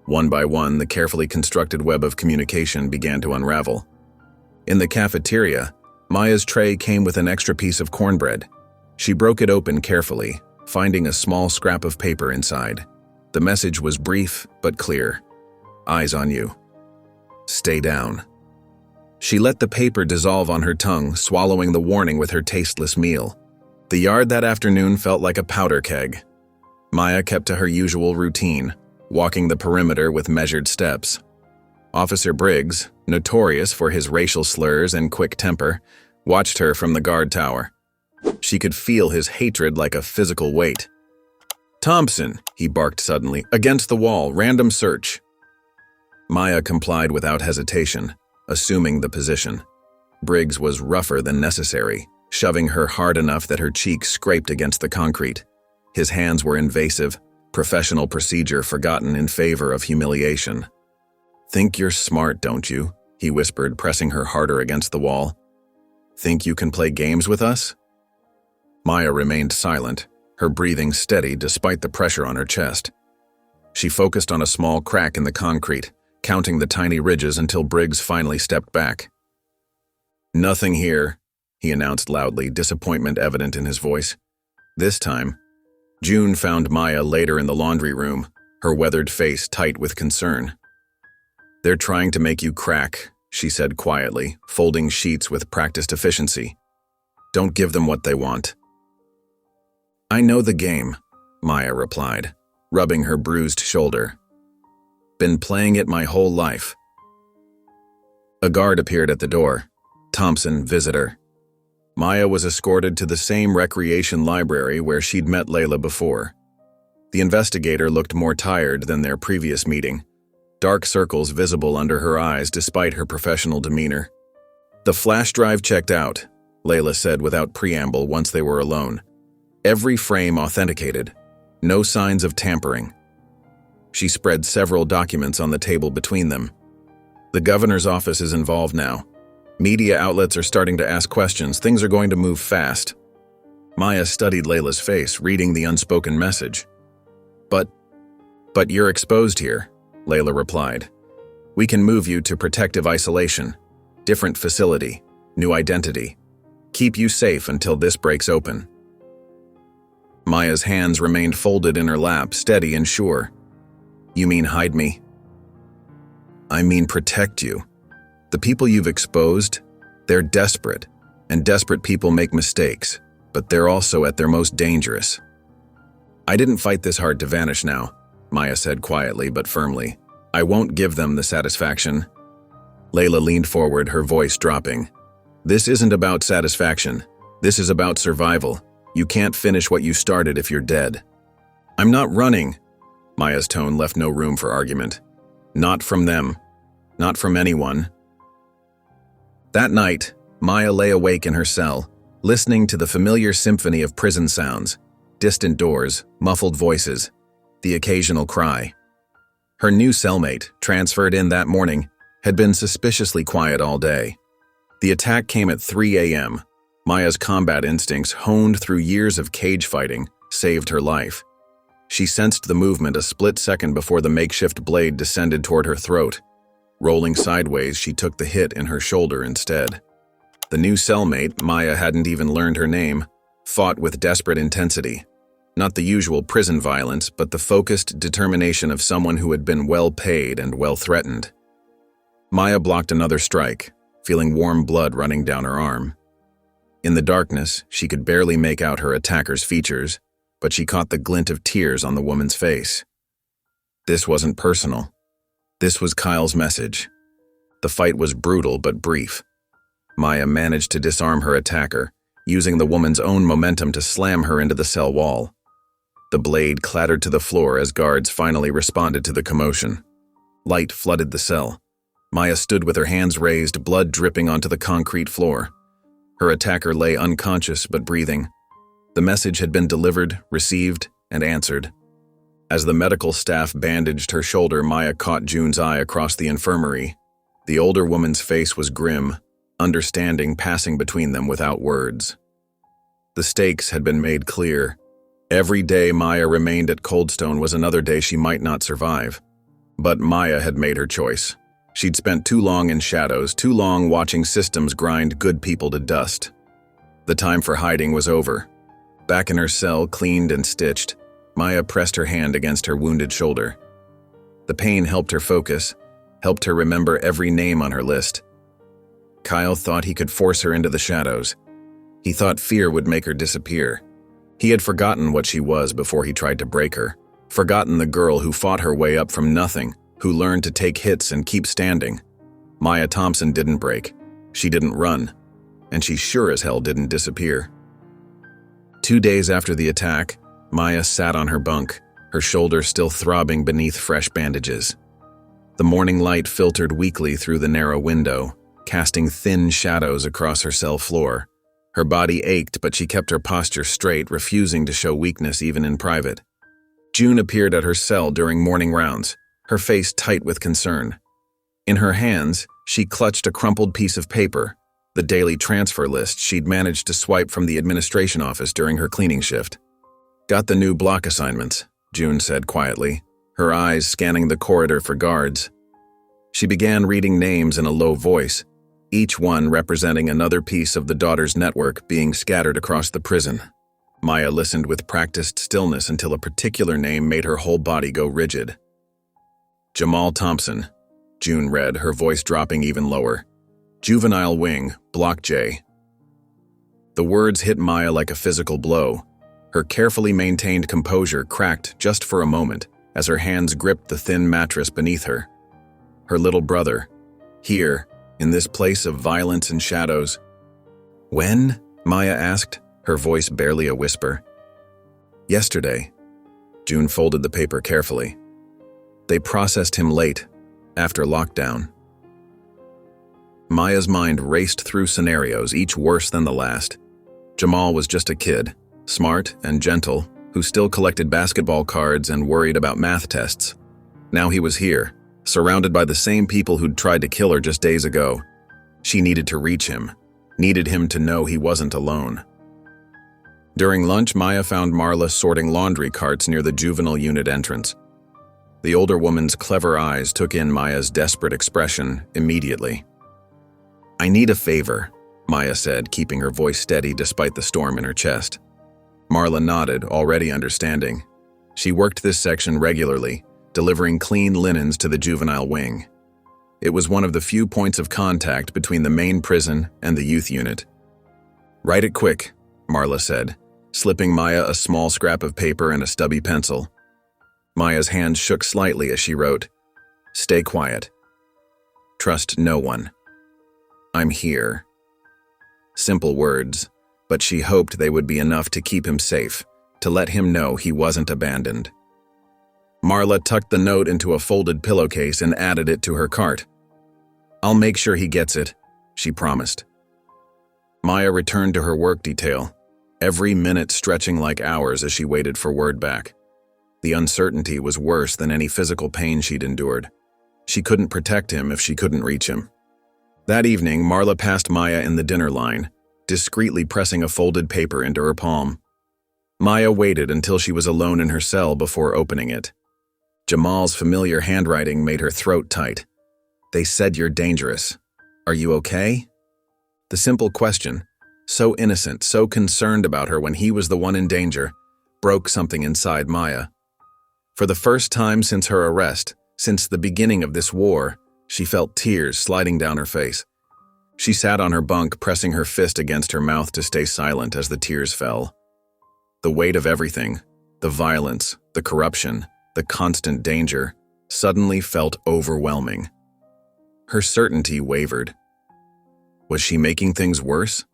One by one, the carefully constructed web of communication began to unravel. In the cafeteria, Maya's tray came with an extra piece of cornbread. She broke it open carefully, finding a small scrap of paper inside. The message was brief but clear. "Eyes on you. Stay down." She let the paper dissolve on her tongue, swallowing the warning with her tasteless meal. The yard that afternoon felt like a powder keg. Maya kept to her usual routine, walking the perimeter with measured steps. Officer Briggs, notorious for his racial slurs and quick temper, watched her from the guard tower. She could feel his hatred like a physical weight. "Thompson," he barked suddenly, "against the wall, random search." Maya complied without hesitation, assuming the position. Briggs was rougher than necessary, shoving her hard enough that her cheeks scraped against the concrete. His hands were invasive, professional procedure forgotten in favor of humiliation. "Think you're smart, don't you?" he whispered, pressing her harder against the wall. "Think you can play games with us?" Maya remained silent, her breathing steady despite the pressure on her chest. She focused on a small crack in the concrete, counting the tiny ridges until Briggs finally stepped back. "Nothing here," he announced loudly, disappointment evident in his voice. This time, June found Maya later in the laundry room, her weathered face tight with concern. "They're trying to make you crack," she said quietly, folding sheets with practiced efficiency. "Don't give them what they want." "I know the game," Maya replied, rubbing her bruised shoulder. "Been playing it my whole life." A guard appeared at the door. "Thompson, visitor." Maya was escorted to the same recreation library where she'd met Layla before. The investigator looked more tired than their previous meeting, dark circles visible under her eyes despite her professional demeanor. "The flash drive checked out," Layla said without preamble once they were alone. "Every frame authenticated. No signs of tampering." She spread several documents on the table between them. "The governor's office is involved now. Media outlets are starting to ask questions. Things are going to move fast." Maya studied Layla's face, reading the unspoken message. But you're exposed here," Layla replied. "We can move you to protective isolation. Different facility, new identity. Keep you safe until this breaks open." Maya's hands remained folded in her lap, steady and sure. "You mean hide me?" "I mean protect you. The people you've exposed, they're desperate, and desperate people make mistakes, but they're also at their most dangerous." "I didn't fight this hard to vanish now," Maya said quietly but firmly. "I won't give them the satisfaction." Layla leaned forward, her voice dropping. "This isn't about satisfaction. This is about survival. You can't finish what you started if you're dead." "I'm not running." Maya's tone left no room for argument. "Not from them. Not from anyone." That night, Maya lay awake in her cell, listening to the familiar symphony of prison sounds, distant doors, muffled voices, the occasional cry. Her new cellmate, transferred in that morning, had been suspiciously quiet all day. The attack came at 3 a.m. Maya's combat instincts, honed through years of cage fighting, saved her life. She sensed the movement a split second before the makeshift blade descended toward her throat. Rolling sideways, she took the hit in her shoulder instead. The new cellmate, Maya hadn't even learned her name, fought with desperate intensity. Not the usual prison violence, but the focused determination of someone who had been well paid and well threatened. Maya blocked another strike, feeling warm blood running down her arm. In the darkness, she could barely make out her attacker's features, but she caught the glint of tears on the woman's face. This wasn't personal. This was Kyle's message. The fight was brutal but brief. Maya managed to disarm her attacker, using the woman's own momentum to slam her into the cell wall. The blade clattered to the floor as guards finally responded to the commotion. Light flooded the cell. Maya stood with her hands raised, blood dripping onto the concrete floor. Her attacker lay unconscious but breathing. The message had been delivered, received, and answered. As the medical staff bandaged her shoulder, Maya caught June's eye across the infirmary. The older woman's face was grim, understanding passing between them without words. The stakes had been made clear. Every day Maya remained at Coldstone was another day she might not survive. But Maya had made her choice. She'd spent too long in shadows, too long watching systems grind good people to dust. The time for hiding was over. Back in her cell, cleaned and stitched, Maya pressed her hand against her wounded shoulder. The pain helped her focus, helped her remember every name on her list. Kyle thought he could force her into the shadows. He thought fear would make her disappear. He had forgotten what she was before he tried to break her, forgotten the girl who fought her way up from nothing, who learned to take hits and keep standing. Maya Thompson didn't break. She didn't run. And she sure as hell didn't disappear. 2 days after the attack, Maya sat on her bunk, her shoulder still throbbing beneath fresh bandages. The morning light filtered weakly through the narrow window, casting thin shadows across her cell floor. Her body ached, but she kept her posture straight, refusing to show weakness even in private. June appeared at her cell during morning rounds, her face tight with concern. In her hands, she clutched a crumpled piece of paper, the daily transfer list she'd managed to swipe from the administration office during her cleaning shift. "Got the new block assignments," June said quietly, her eyes scanning the corridor for guards. She began reading names in a low voice, each one representing another piece of the daughter's network being scattered across the prison. Maya listened with practiced stillness until a particular name made her whole body go rigid. Jamal Thompson, June read, her voice dropping even lower. Juvenile Wing, Block J. The words hit Maya like a physical blow. Her carefully maintained composure cracked just for a moment as her hands gripped the thin mattress beneath her. Her little brother, here, in this place of violence and shadows. "When?" Maya asked, her voice barely a whisper. "Yesterday." June folded the paper carefully. "They processed him late, after lockdown." Maya's mind raced through scenarios, each worse than the last. Jamal was just a kid, smart and gentle, who still collected basketball cards and worried about math tests. Now he was here, surrounded by the same people who'd tried to kill her just days ago. She needed to reach him, needed him to know he wasn't alone. During lunch, Maya found Marla sorting laundry carts near the juvenile unit entrance. The older woman's clever eyes took in Maya's desperate expression immediately. "I need a favor," Maya said, keeping her voice steady despite the storm in her chest. Marla nodded, already understanding. She worked this section regularly, delivering clean linens to the juvenile wing. It was one of the few points of contact between the main prison and the youth unit. "Write it quick," Marla said, slipping Maya a small scrap of paper and a stubby pencil. Maya's hands shook slightly as she wrote, "Stay quiet. Trust no one. I'm here." Simple words, but she hoped they would be enough to keep him safe, to let him know he wasn't abandoned. Marla tucked the note into a folded pillowcase and added it to her cart. "I'll make sure he gets it," she promised. Maya returned to her work detail, every minute stretching like hours as she waited for word back. The uncertainty was worse than any physical pain she'd endured. She couldn't protect him if she couldn't reach him. That evening, Marla passed Maya in the dinner line, discreetly pressing a folded paper into her palm. Maya waited until she was alone in her cell before opening it. Jamal's familiar handwriting made her throat tight. "They said you're dangerous. Are you okay?" The simple question, so innocent, so concerned about her when he was the one in danger, broke something inside Maya. For the first time since her arrest, since the beginning of this war, she felt tears sliding down her face. She sat on her bunk, pressing her fist against her mouth to stay silent as the tears fell. The weight of everything, the violence, the corruption, the constant danger, suddenly felt overwhelming. Her certainty wavered. Was she making things worse?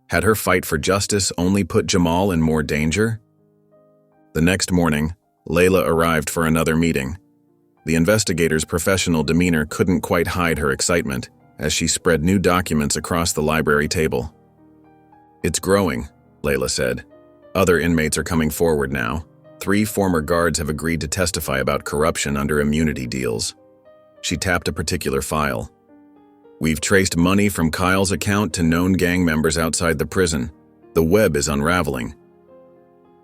Had her fight for justice only put Jamal in more danger? The next morning, Layla arrived for another meeting. The investigator's professional demeanor couldn't quite hide her excitement as she spread new documents across the library table. "It's growing," Layla said. "Other inmates are coming forward now. 3 former guards have agreed to testify about corruption under immunity deals." She tapped a particular file. "We've traced money from Kyle's account to known gang members outside the prison. The web is unraveling."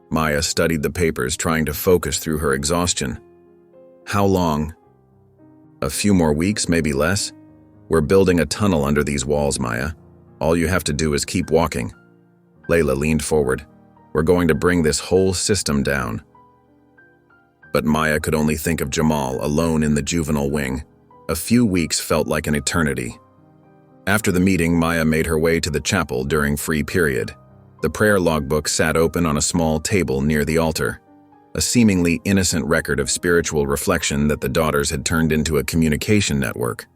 Maya studied the papers, trying to focus through her exhaustion. "How long?" "A few more weeks, maybe less. We're building a tunnel under these walls, Maya. All you have to do is keep walking." Layla leaned forward. "We're going to bring this whole system down." But Maya could only think of Jamal alone in the juvenile wing. A few weeks felt like an eternity. After the meeting, Maya made her way to the chapel during free period. The prayer logbook sat open on a small table near the altar, a seemingly innocent record of spiritual reflection that the daughters had turned into a communication network.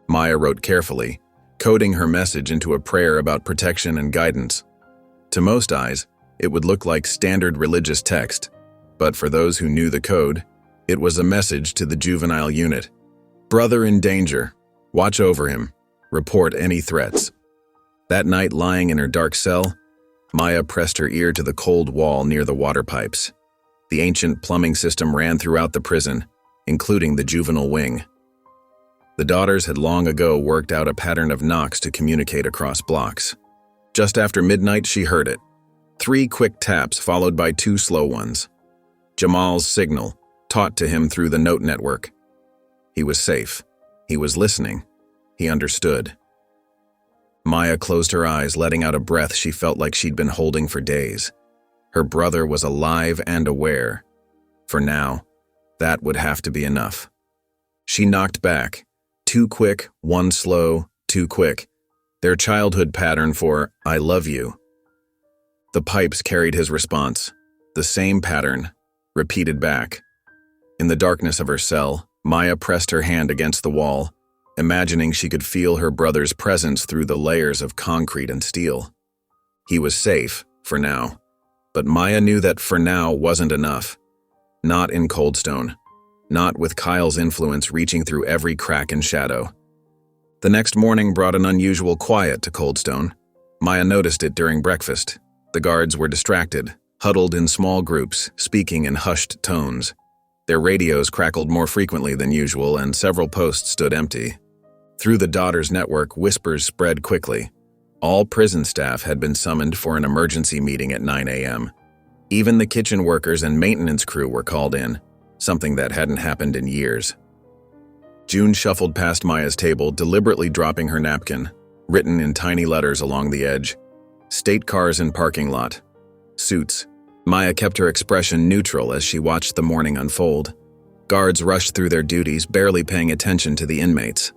Maya wrote carefully, coding her message into a prayer about protection and guidance. To most eyes, it would look like standard religious text, but for those who knew the code, it was a message to the juvenile unit. "Brother in danger. Watch over him. Report any threats." That night, lying in her dark cell, Maya pressed her ear to the cold wall near the water pipes. The ancient plumbing system ran throughout the prison, including the juvenile wing. The daughters had long ago worked out a pattern of knocks to communicate across blocks. Just after midnight, she heard it. 3 quick taps followed by 2 slow ones. Jamal's signal, taught to him through the note network. He was safe. He was listening. He understood. Maya closed her eyes, letting out a breath she felt like she'd been holding for days. Her brother was alive and aware. For now, that would have to be enough. She knocked back. 2 quick, 1 slow, 2 quick. Their childhood pattern for "I love you." The pipes carried his response. The same pattern, repeated back. In the darkness of her cell, Maya pressed her hand against the wall, imagining she could feel her brother's presence through the layers of concrete and steel. He was safe, for now. But Maya knew that for now wasn't enough. Not in Coldstone. Not with Kyle's influence reaching through every crack and shadow. The next morning brought an unusual quiet to Coldstone. Maya noticed it during breakfast. The guards were distracted, huddled in small groups, speaking in hushed tones. Their radios crackled more frequently than usual, and several posts stood empty. Through the daughters' network, whispers spread quickly. All prison staff had been summoned for an emergency meeting at 9 a.m. Even the kitchen workers and maintenance crew were called in, something that hadn't happened in years. June shuffled past Maya's table, deliberately dropping her napkin, written in tiny letters along the edge. "State cars in parking lot. Suits." Maya kept her expression neutral as she watched the morning unfold. Guards rushed through their duties, barely paying attention to the inmates.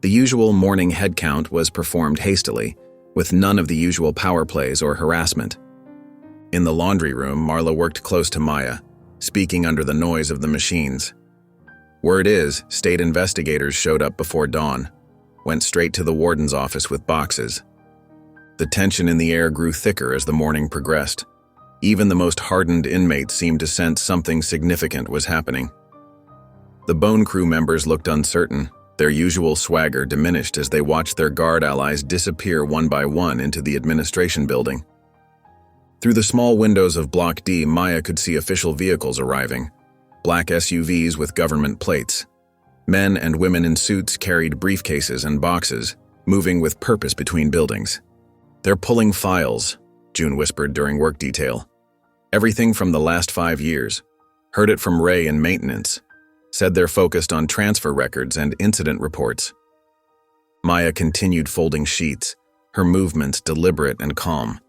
The usual morning head count was performed hastily, with none of the usual power plays or harassment. In the laundry room, Marla worked close to Maya, speaking under the noise of the machines. Word is, state investigators showed up before dawn, went straight to the warden's office with boxes. The tension in the air grew thicker as the morning progressed. Even the most hardened inmates seemed to sense something significant was happening. The Bone Crew members looked uncertain. Their usual swagger diminished as they watched their guard allies disappear one by one into the administration building. Through the small windows of Block D, Maya could see official vehicles arriving. Black SUVs with government plates. Men and women in suits carried briefcases and boxes, moving with purpose between buildings. "They're pulling files," June whispered during work detail. "Everything from the last 5 years. Heard it from Ray in maintenance. Said they're focused on transfer records and incident reports." Maya continued folding sheets, her movements deliberate and calm.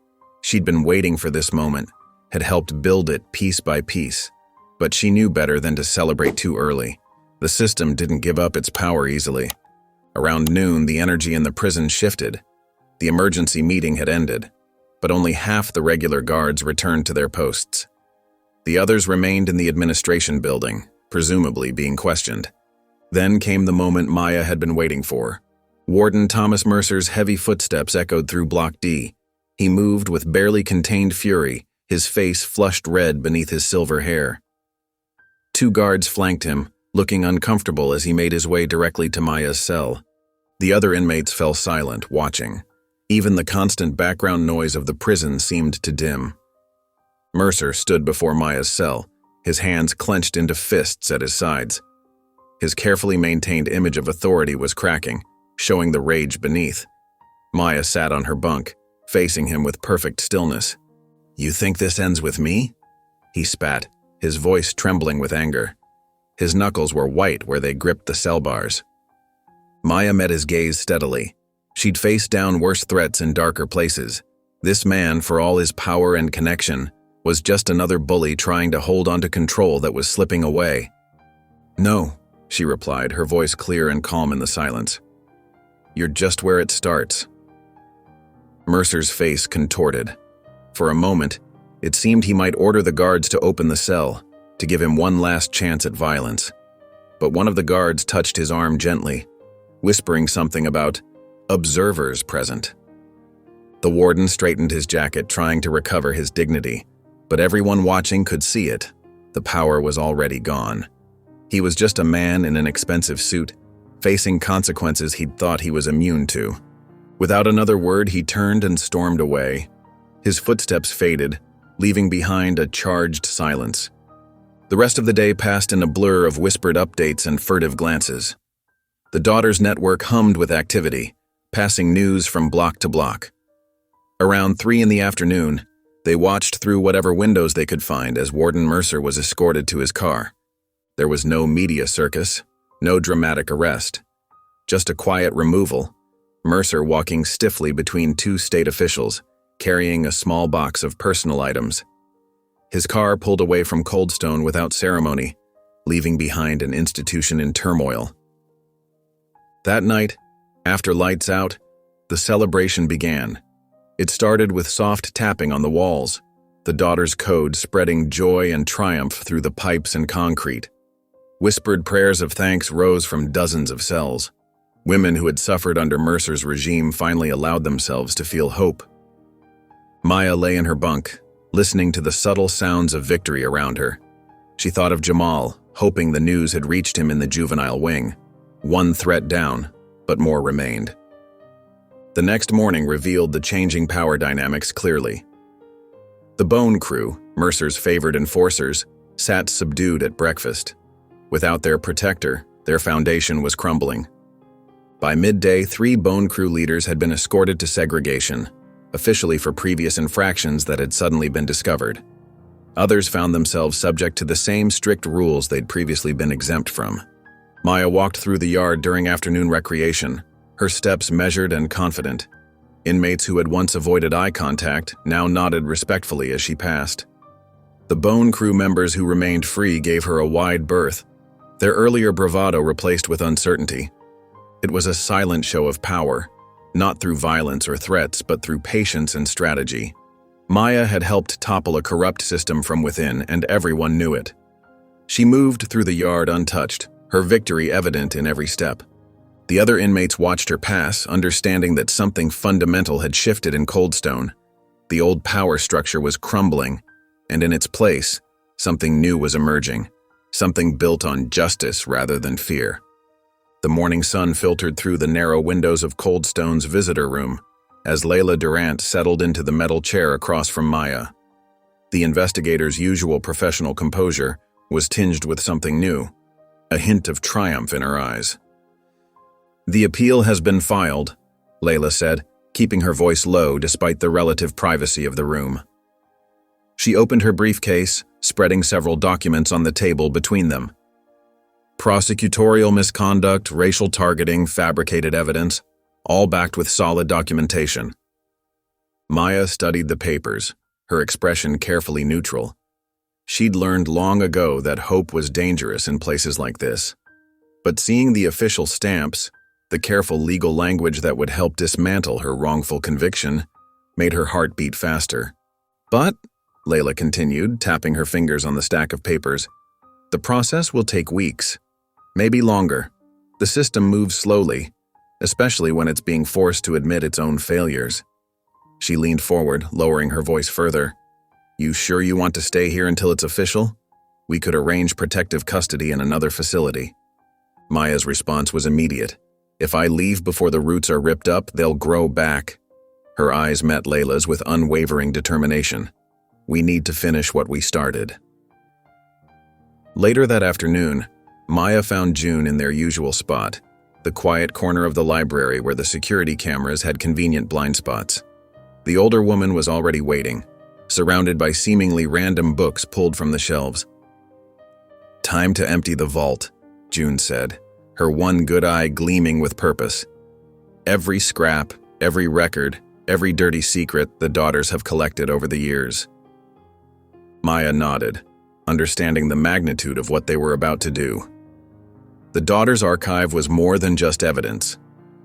She'd been waiting for this moment, had helped build it piece by piece, but she knew better than to celebrate too early. The system didn't give up its power easily. Around noon, the energy in the prison shifted. The emergency meeting had ended, but only half the regular guards returned to their posts. The others remained in the administration building, presumably being questioned. Then came the moment Maya had been waiting for. Warden Thomas Mercer's heavy footsteps echoed through Block D. He moved with barely contained fury, his face flushed red beneath his silver hair. 2 guards flanked him, looking uncomfortable as he made his way directly to Maya's cell. The other inmates fell silent, watching. Even the constant background noise of the prison seemed to dim. Mercer stood before Maya's cell, his hands clenched into fists at his sides. His carefully maintained image of authority was cracking, showing the rage beneath. Maya sat on her bunk, facing him with perfect stillness. "You think this ends with me?" He spat, his voice trembling with anger. His knuckles were white where they gripped the cell bars. Maya met his gaze steadily. She'd faced down worse threats in darker places. This man, for all his power and connection, was just another bully trying to hold onto control that was slipping away. "No," she replied, her voice clear and calm in the silence. "You're just where it starts." Mercer's face contorted. For a moment, it seemed he might order the guards to open the cell, to give him one last chance at violence. But one of the guards touched his arm gently, whispering something about observers present. The warden straightened his jacket, trying to recover his dignity, but everyone watching could see it. The power was already gone. He was just a man in an expensive suit, facing consequences he'd thought he was immune to. Without another word, he turned and stormed away. His footsteps faded, leaving behind a charged silence. The rest of the day passed in a blur of whispered updates and furtive glances. The Daughters network hummed with activity, passing news from block to block. Around 3 in the afternoon, they watched through whatever windows they could find as Warden Mercer was escorted to his car. There was no media circus, no dramatic arrest, just a quiet removal, Mercer walking stiffly between 2 state officials, carrying a small box of personal items. His car pulled away from Coldstone without ceremony, leaving behind an institution in turmoil. That night, after lights out, the celebration began. It started with soft tapping on the walls, the Daughters' code spreading joy and triumph through the pipes and concrete. Whispered prayers of thanks rose from dozens of cells. Women who had suffered under Mercer's regime finally allowed themselves to feel hope. Maya lay in her bunk, listening to the subtle sounds of victory around her. She thought of Jamal, hoping the news had reached him in the juvenile wing. 1 threat down, but more remained. The next morning revealed the changing power dynamics clearly. The Bone Crew, Mercer's favored enforcers, sat subdued at breakfast. Without their protector, their foundation was crumbling. By midday, 3 Bone Crew leaders had been escorted to segregation, officially for previous infractions that had suddenly been discovered. Others found themselves subject to the same strict rules they'd previously been exempt from. Maya walked through the yard during afternoon recreation, her steps measured and confident. Inmates who had once avoided eye contact now nodded respectfully as she passed. The Bone Crew members who remained free gave her a wide berth, their earlier bravado replaced with uncertainty. It was a silent show of power, not through violence or threats, but through patience and strategy. Maya had helped topple a corrupt system from within, and everyone knew it. She moved through the yard untouched, her victory evident in every step. The other inmates watched her pass, understanding that something fundamental had shifted in Coldstone. The old power structure was crumbling, and in its place, something new was emerging, something built on justice rather than fear. The morning sun filtered through the narrow windows of Coldstone's visitor room as Layla Durant settled into the metal chair across from Maya. The investigator's usual professional composure was tinged with something new, a hint of triumph in her eyes. "The appeal has been filed," Layla said, keeping her voice low despite the relative privacy of the room. She opened her briefcase, spreading several documents on the table between them. Prosecutorial misconduct, racial targeting, fabricated evidence, all backed with solid documentation. Maya studied the papers, her expression carefully neutral. She'd learned long ago that hope was dangerous in places like this. But seeing the official stamps, The careful legal language that would help dismantle her wrongful conviction made her heart beat faster. But, Layla continued, tapping her fingers on the stack of papers, the process will take weeks, maybe longer. The system moves slowly, especially when it's being forced to admit its own failures. She leaned forward, lowering her voice further. You sure you want to stay here until it's official? We could arrange protective custody in another facility. Maya's response was immediate. If I leave before the roots are ripped up, they'll grow back. Her eyes met Layla's with unwavering determination. We need to finish what we started. Later that afternoon, Maya found June in their usual spot, the quiet corner of the library where the security cameras had convenient blind spots. The older woman was already waiting, surrounded by seemingly random books pulled from the shelves. Time to empty the vault, June said, her one good eye gleaming with purpose. Every scrap, every record, every dirty secret the daughters have collected over the years. Maya nodded, understanding the magnitude of what they were about to do. The daughters' archive was more than just evidence.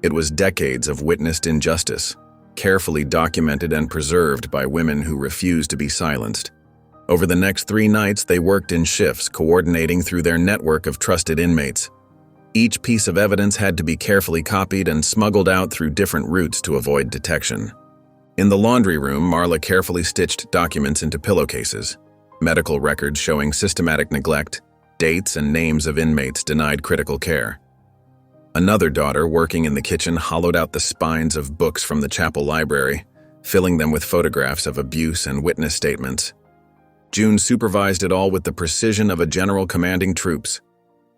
It was decades of witnessed injustice, carefully documented and preserved by women who refused to be silenced. Over the next 3 nights, they worked in shifts, coordinating through their network of trusted inmates. Each piece of evidence had to be carefully copied and smuggled out through different routes to avoid detection. In the laundry room, Marla carefully stitched documents into pillowcases, medical records showing systematic neglect, dates and names of inmates denied critical care. Another daughter, working in the kitchen, hollowed out the spines of books from the chapel library, filling them with photographs of abuse and witness statements. June supervised it all with the precision of a general commanding troops.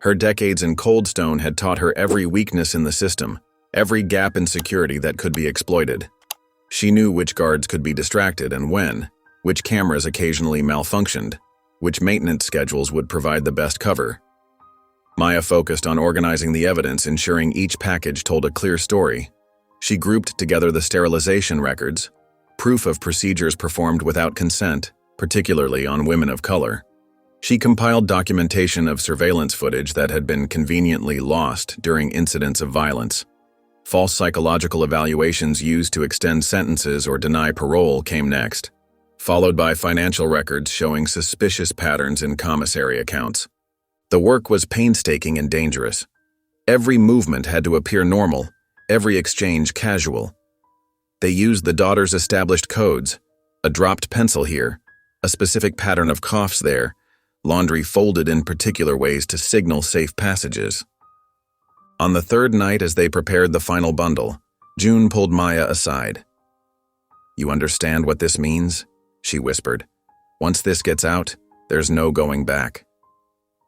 Her decades in Coldstone had taught her every weakness in the system, every gap in security that could be exploited. She knew which guards could be distracted and when, which cameras occasionally malfunctioned, which maintenance schedules would provide the best cover. Maya focused on organizing the evidence, ensuring each package told a clear story. She grouped together the sterilization records, proof of procedures performed without consent, particularly on women of color. She compiled documentation of surveillance footage that had been conveniently lost during incidents of violence. False psychological evaluations used to extend sentences or deny parole came next, followed by financial records showing suspicious patterns in commissary accounts. The work was painstaking and dangerous. Every movement had to appear normal, every exchange casual. They used the daughters' established codes, a dropped pencil here, a specific pattern of coughs there, laundry folded in particular ways to signal safe passages. On the 3rd night, as they prepared the final bundle, June pulled Maya aside. "You understand what this means?" she whispered. "Once this gets out, there's no going back.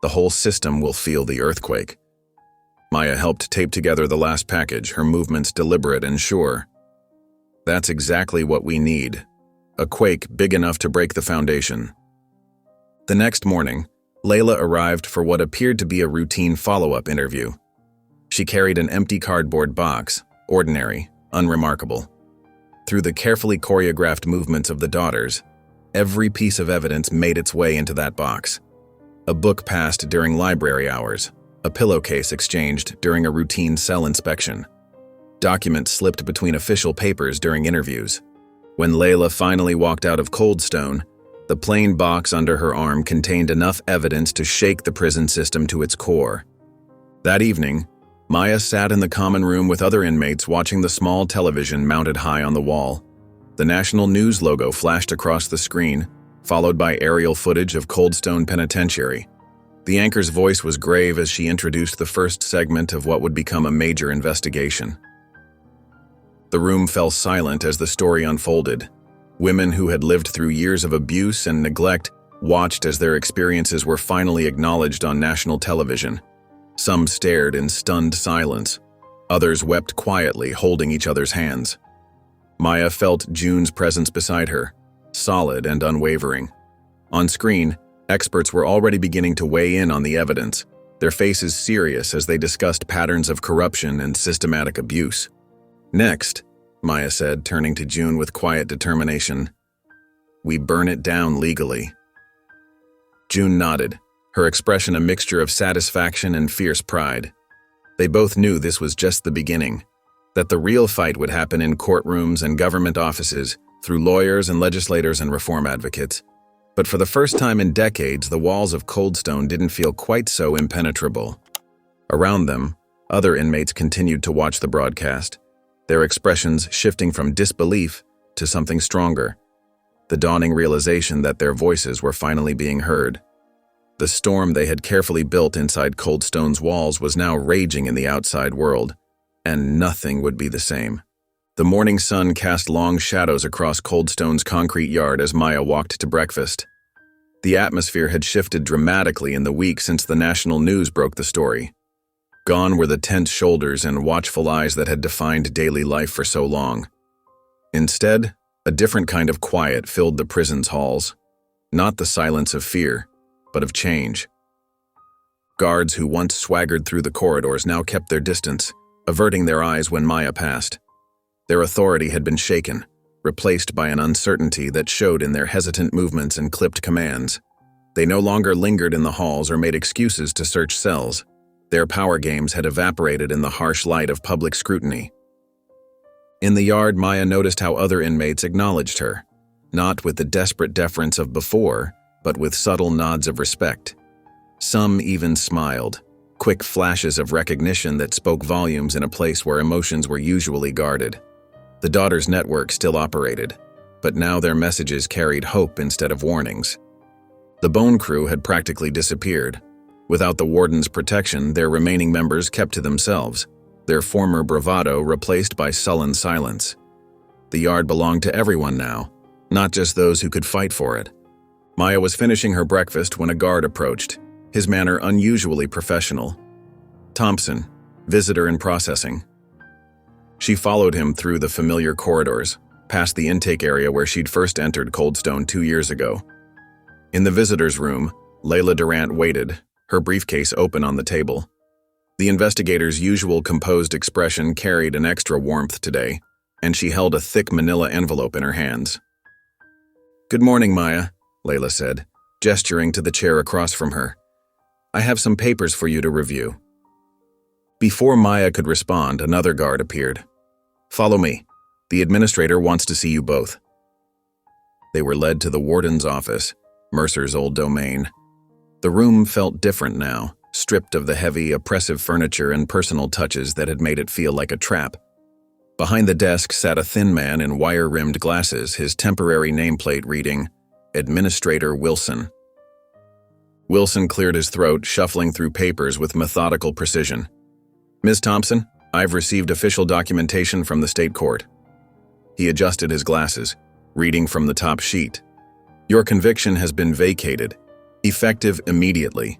The whole system will feel the earthquake." Maya helped tape together the last package, her movements deliberate and sure. "That's exactly what we need. A quake big enough to break the foundation." The next morning, Layla arrived for what appeared to be a routine follow-up interview. She carried an empty cardboard box, ordinary, unremarkable. Through the carefully choreographed movements of the daughters, every piece of evidence made its way into that box. A book passed during library hours, a pillowcase exchanged during a routine cell inspection. Documents slipped between official papers during interviews. When Layla finally walked out of Coldstone, the plain box under her arm contained enough evidence to shake the prison system to its core. That evening, Maya sat in the common room with other inmates watching the small television mounted high on the wall. The national news logo flashed across the screen, followed by aerial footage of Coldstone Penitentiary. The anchor's voice was grave as she introduced the first segment of what would become a major investigation. The room fell silent as the story unfolded. Women who had lived through years of abuse and neglect watched as their experiences were finally acknowledged on national television. Some stared in stunned silence. Others wept quietly, holding each other's hands. Maya felt June's presence beside her, solid and unwavering. On screen, experts were already beginning to weigh in on the evidence, their faces serious as they discussed patterns of corruption and systematic abuse. "Next," Maya said, turning to June with quiet determination, "we burn it down legally." June nodded, her expression a mixture of satisfaction and fierce pride. They both knew this was just the beginning, that the real fight would happen in courtrooms and government offices, through lawyers and legislators and reform advocates. But for the first time in decades, the walls of Coldstone didn't feel quite so impenetrable. Around them, other inmates continued to watch the broadcast, their expressions shifting from disbelief to something stronger, the dawning realization that their voices were finally being heard. The storm they had carefully built inside Coldstone's walls was now raging in the outside world, and nothing would be the same. The morning sun cast long shadows across Coldstone's concrete yard as Maya walked to breakfast. The atmosphere had shifted dramatically in the week since the national news broke the story. Gone were the tense shoulders and watchful eyes that had defined daily life for so long. Instead, a different kind of quiet filled the prison's halls, not the silence of fear, but of change. Guards who once swaggered through the corridors now kept their distance, averting their eyes when Maya passed. Their authority had been shaken, replaced by an uncertainty that showed in their hesitant movements and clipped commands. They no longer lingered in the halls or made excuses to search cells. Their power games had evaporated in the harsh light of public scrutiny. In the yard, Maya noticed how other inmates acknowledged her, not with the desperate deference of before, but with subtle nods of respect. Some even smiled, quick flashes of recognition that spoke volumes in a place where emotions were usually guarded. The Daughters Network still operated, but now their messages carried hope instead of warnings. The Bone Crew had practically disappeared. Without the warden's protection, their remaining members kept to themselves, their former bravado replaced by sullen silence. The yard belonged to everyone now, not just those who could fight for it. Maya was finishing her breakfast when a guard approached, his manner unusually professional. Thompson, visitor in processing. She followed him through the familiar corridors, past the intake area where she'd first entered Coldstone 2 years ago. In the visitor's room, Layla Durant waited, her briefcase open on the table. The investigator's usual composed expression carried an extra warmth today, and she held a thick manila envelope in her hands. "Good morning, Maya," Layla said, gesturing to the chair across from her. "I have some papers for you to review." Before Maya could respond, another guard appeared. "Follow me. The administrator wants to see you both." They were led to the warden's office, Mercer's old domain. The room felt different now, stripped of the heavy, oppressive furniture and personal touches that had made it feel like a trap. Behind the desk sat a thin man in wire-rimmed glasses, his temporary nameplate reading, Administrator Wilson. Wilson cleared his throat, shuffling through papers with methodical precision. "Ms. Thompson, I've received official documentation from the state court." He adjusted his glasses, reading from the top sheet. "Your conviction has been vacated, effective immediately.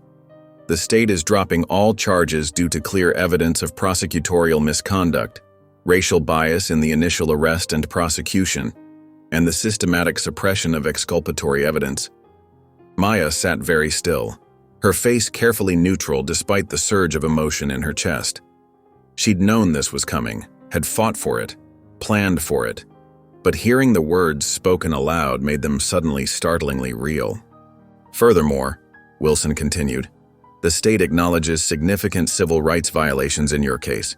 The state is dropping all charges due to clear evidence of prosecutorial misconduct, racial bias in the initial arrest and prosecution, and the systematic suppression of exculpatory evidence." Maya sat very still, her face carefully neutral despite the surge of emotion in her chest. She'd known this was coming, had fought for it, planned for it, but hearing the words spoken aloud made them suddenly startlingly real. "Furthermore," Wilson continued, "the state acknowledges significant civil rights violations in your case.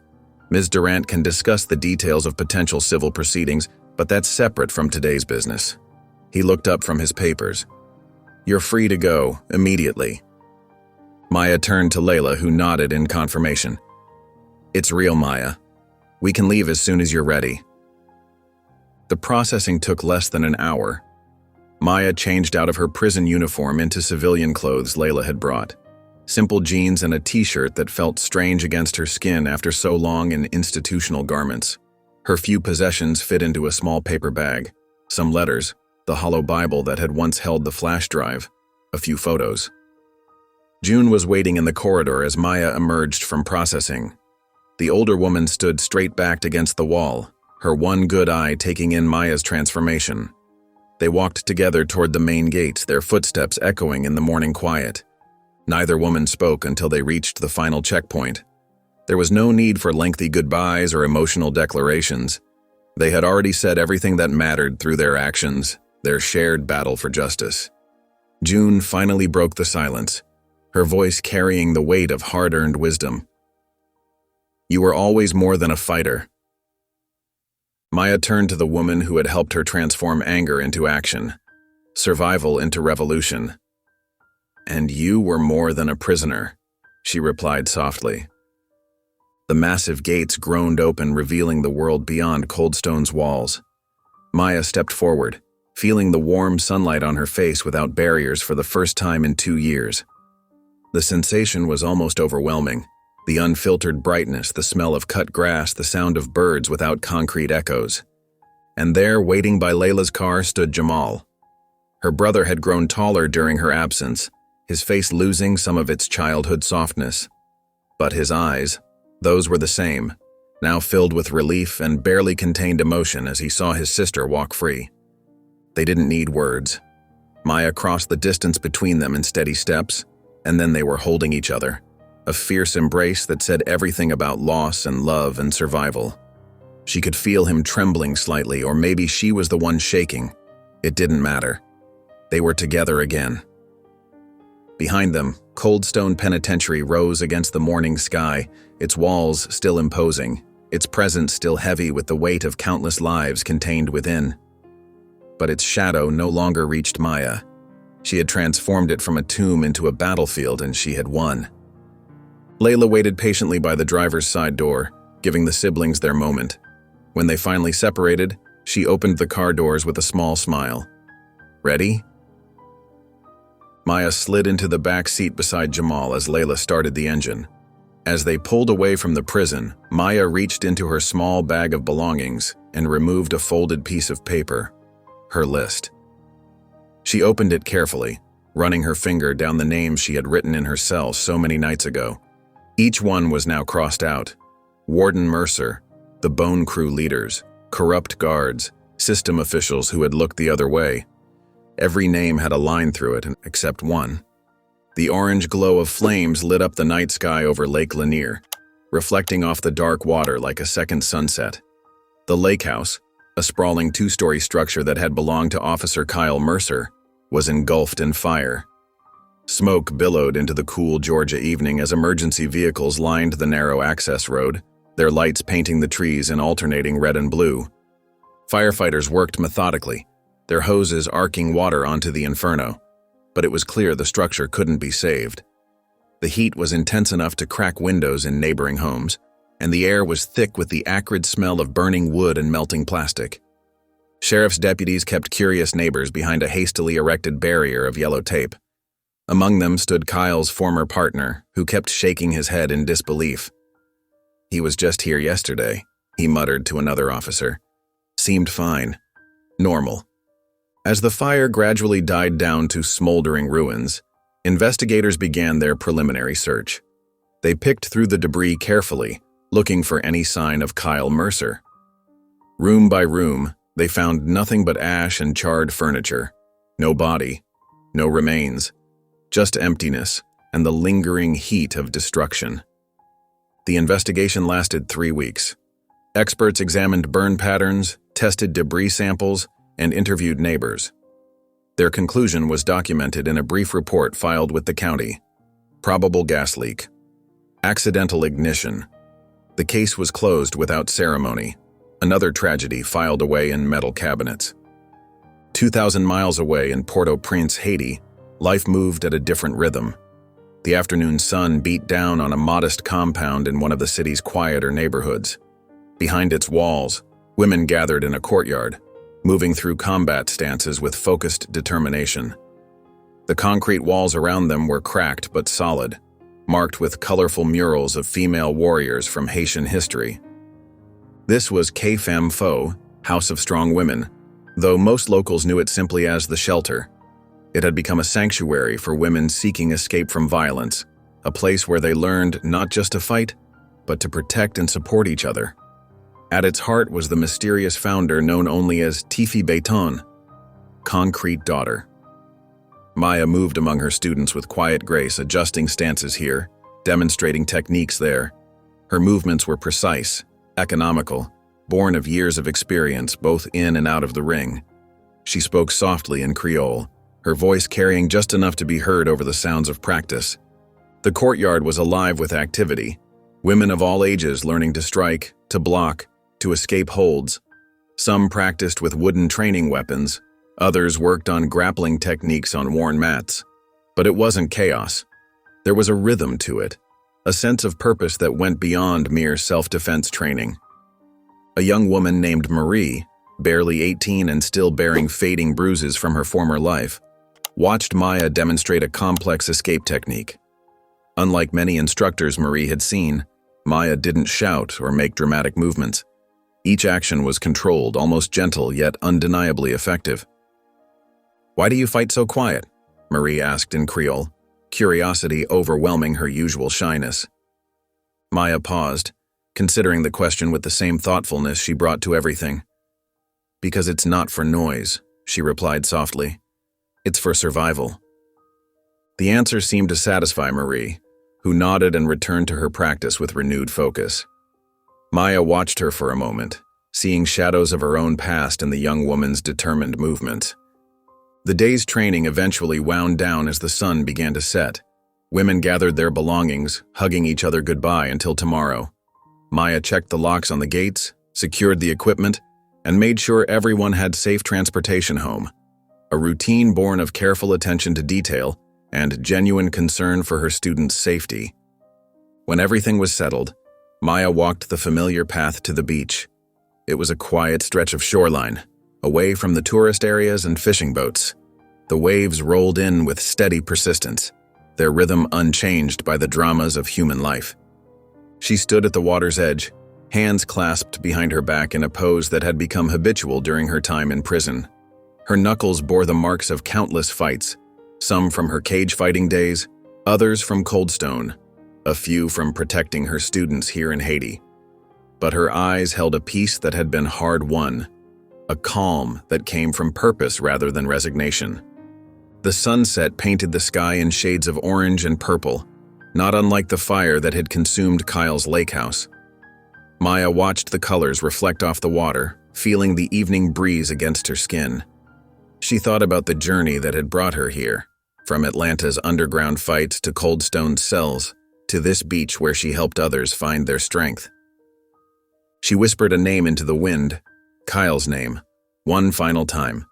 Ms. Durant can discuss the details of potential civil proceedings, but that's separate from today's business." He looked up from his papers. "You're free to go, immediately." Maya turned to Layla, who nodded in confirmation. "It's real, Maya. We can leave as soon as you're ready." The processing took less than an hour. Maya changed out of her prison uniform into civilian clothes Layla had brought. Simple jeans and a t-shirt that felt strange against her skin after so long in institutional garments. Her few possessions fit into a small paper bag, some letters, the hollow Bible that had once held the flash drive, a few photos. June was waiting in the corridor as Maya emerged from processing. The older woman stood straight-backed against the wall, her one good eye taking in Maya's transformation. They walked together toward the main gates, their footsteps echoing in the morning quiet. Neither woman spoke until they reached the final checkpoint. There was no need for lengthy goodbyes or emotional declarations. They had already said everything that mattered through their actions, their shared battle for justice. June finally broke the silence, her voice carrying the weight of hard-earned wisdom. You were always more than a fighter. Maya turned to the woman who had helped her transform anger into action, survival into revolution. And you were more than a prisoner, she replied softly. The massive gates groaned open, revealing the world beyond Coldstone's walls. Maya stepped forward, feeling the warm sunlight on her face without barriers for the first time in 2 years. The sensation was almost overwhelming. The unfiltered brightness, the smell of cut grass, the sound of birds without concrete echoes. And there, waiting by Layla's car, stood Jamal. Her brother had grown taller during her absence, his face losing some of its childhood softness. But his eyes, those were the same, now filled with relief and barely contained emotion as he saw his sister walk free. They didn't need words. Maya crossed the distance between them in steady steps, and then they were holding each other. A fierce embrace that said everything about loss and love and survival. She could feel him trembling slightly, or maybe she was the one shaking. It didn't matter. They were together again. Behind them, Coldstone Penitentiary rose against the morning sky, its walls still imposing, its presence still heavy with the weight of countless lives contained within. But its shadow no longer reached Maya. She had transformed it from a tomb into a battlefield, and she had won. Layla waited patiently by the driver's side door, giving the siblings their moment. When they finally separated, she opened the car doors with a small smile. Ready? Maya slid into the back seat beside Jamal as Layla started the engine. As they pulled away from the prison, Maya reached into her small bag of belongings and removed a folded piece of paper, her list. She opened it carefully, running her finger down the names she had written in her cell so many nights ago. Each one was now crossed out. Warden Mercer, the Bone Crew leaders, corrupt guards, system officials who had looked the other way. Every name had a line through it, except one. The orange glow of flames lit up the night sky over Lake Lanier, reflecting off the dark water like a second sunset. The lake house, a sprawling 2-story structure that had belonged to Officer Kyle Mercer, was engulfed in fire. Smoke billowed into the cool Georgia evening as emergency vehicles lined the narrow access road, their lights painting the trees in alternating red and blue. Firefighters worked methodically, their hoses arcing water onto the inferno, but it was clear the structure couldn't be saved. The heat was intense enough to crack windows in neighboring homes, and the air was thick with the acrid smell of burning wood and melting plastic. Sheriff's deputies kept curious neighbors behind a hastily erected barrier of yellow tape. Among them stood Kyle's former partner, who kept shaking his head in disbelief. He was just here yesterday, he muttered to another officer. Seemed fine. Normal. As the fire gradually died down to smoldering ruins, investigators began their preliminary search. They picked through the debris carefully, looking for any sign of Kyle Mercer. Room by room, they found nothing but ash and charred furniture. No body, no remains, just emptiness and the lingering heat of destruction. The investigation lasted 3 weeks. Experts examined burn patterns, tested debris samples, and interviewed neighbors. Their conclusion was documented in a brief report filed with the county. Probable gas leak. Accidental ignition. The case was closed without ceremony. Another tragedy filed away in metal cabinets. 2,000 miles away in Port-au-Prince, Haiti, life moved at a different rhythm. The afternoon sun beat down on a modest compound in one of the city's quieter neighborhoods. Behind its walls, women gathered in a courtyard, moving through combat stances with focused determination. The concrete walls around them were cracked but solid, marked with colorful murals of female warriors from Haitian history. This was K Femme Fo, House of Strong Women, though most locals knew it simply as the shelter. It had become a sanctuary for women seeking escape from violence, a place where they learned not just to fight, but to protect and support each other. At its heart was the mysterious founder known only as Tifi Béton, Concrete Daughter. Maya moved among her students with quiet grace, adjusting stances here, demonstrating techniques there. Her movements were precise, economical, born of years of experience both in and out of the ring. She spoke softly in Creole, her voice carrying just enough to be heard over the sounds of practice. The courtyard was alive with activity. Women of all ages learning to strike, to block, to escape holds. Some practiced with wooden training weapons, others worked on grappling techniques on worn mats. But it wasn't chaos. There was a rhythm to it, a sense of purpose that went beyond mere self-defense training. A young woman named Marie, barely 18 and still bearing fading bruises from her former life, watched Maya demonstrate a complex escape technique. Unlike many instructors Marie had seen, Maya didn't shout or make dramatic movements. Each action was controlled, almost gentle, yet undeniably effective. "Why do you fight so quiet?" Marie asked in Creole, curiosity overwhelming her usual shyness. Maya paused, considering the question with the same thoughtfulness she brought to everything. "Because it's not for noise," she replied softly. "It's for survival." The answer seemed to satisfy Marie, who nodded and returned to her practice with renewed focus. Maya watched her for a moment, seeing shadows of her own past in the young woman's determined movements. The day's training eventually wound down as the sun began to set. Women gathered their belongings, hugging each other goodbye until tomorrow. Maya checked the locks on the gates, secured the equipment, and made sure everyone had safe transportation home. A routine born of careful attention to detail and genuine concern for her students' safety. When everything was settled, Maya walked the familiar path to the beach. It was a quiet stretch of shoreline, away from the tourist areas and fishing boats. The waves rolled in with steady persistence, their rhythm unchanged by the dramas of human life. She stood at the water's edge, hands clasped behind her back in a pose that had become habitual during her time in prison. Her knuckles bore the marks of countless fights, some from her cage fighting days, others from Cold Stone, a few from protecting her students here in Haiti. But her eyes held a peace that had been hard-won, a calm that came from purpose rather than resignation. The sunset painted the sky in shades of orange and purple, not unlike the fire that had consumed Kyle's lake house. Maya watched the colors reflect off the water, feeling the evening breeze against her skin. She thought about the journey that had brought her here, from Atlanta's underground fights to Cold Stone's cells, to this beach where she helped others find their strength. She whispered a name into the wind, Kyle's name, one final time,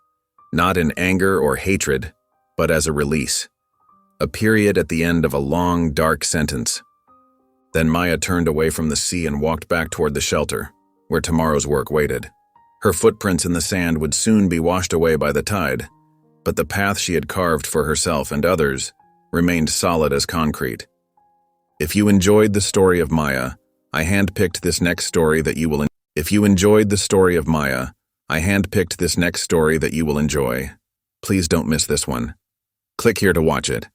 not in anger or hatred, but as a release, a period at the end of a long, dark sentence. Then Maya turned away from the sea and walked back toward the shelter, where tomorrow's work waited. Her footprints in the sand would soon be washed away by the tide, but the path she had carved for herself and others remained solid as concrete. If you enjoyed the story of Maya, I handpicked this next story that you will enjoy. Please don't miss this one. Click here to watch it.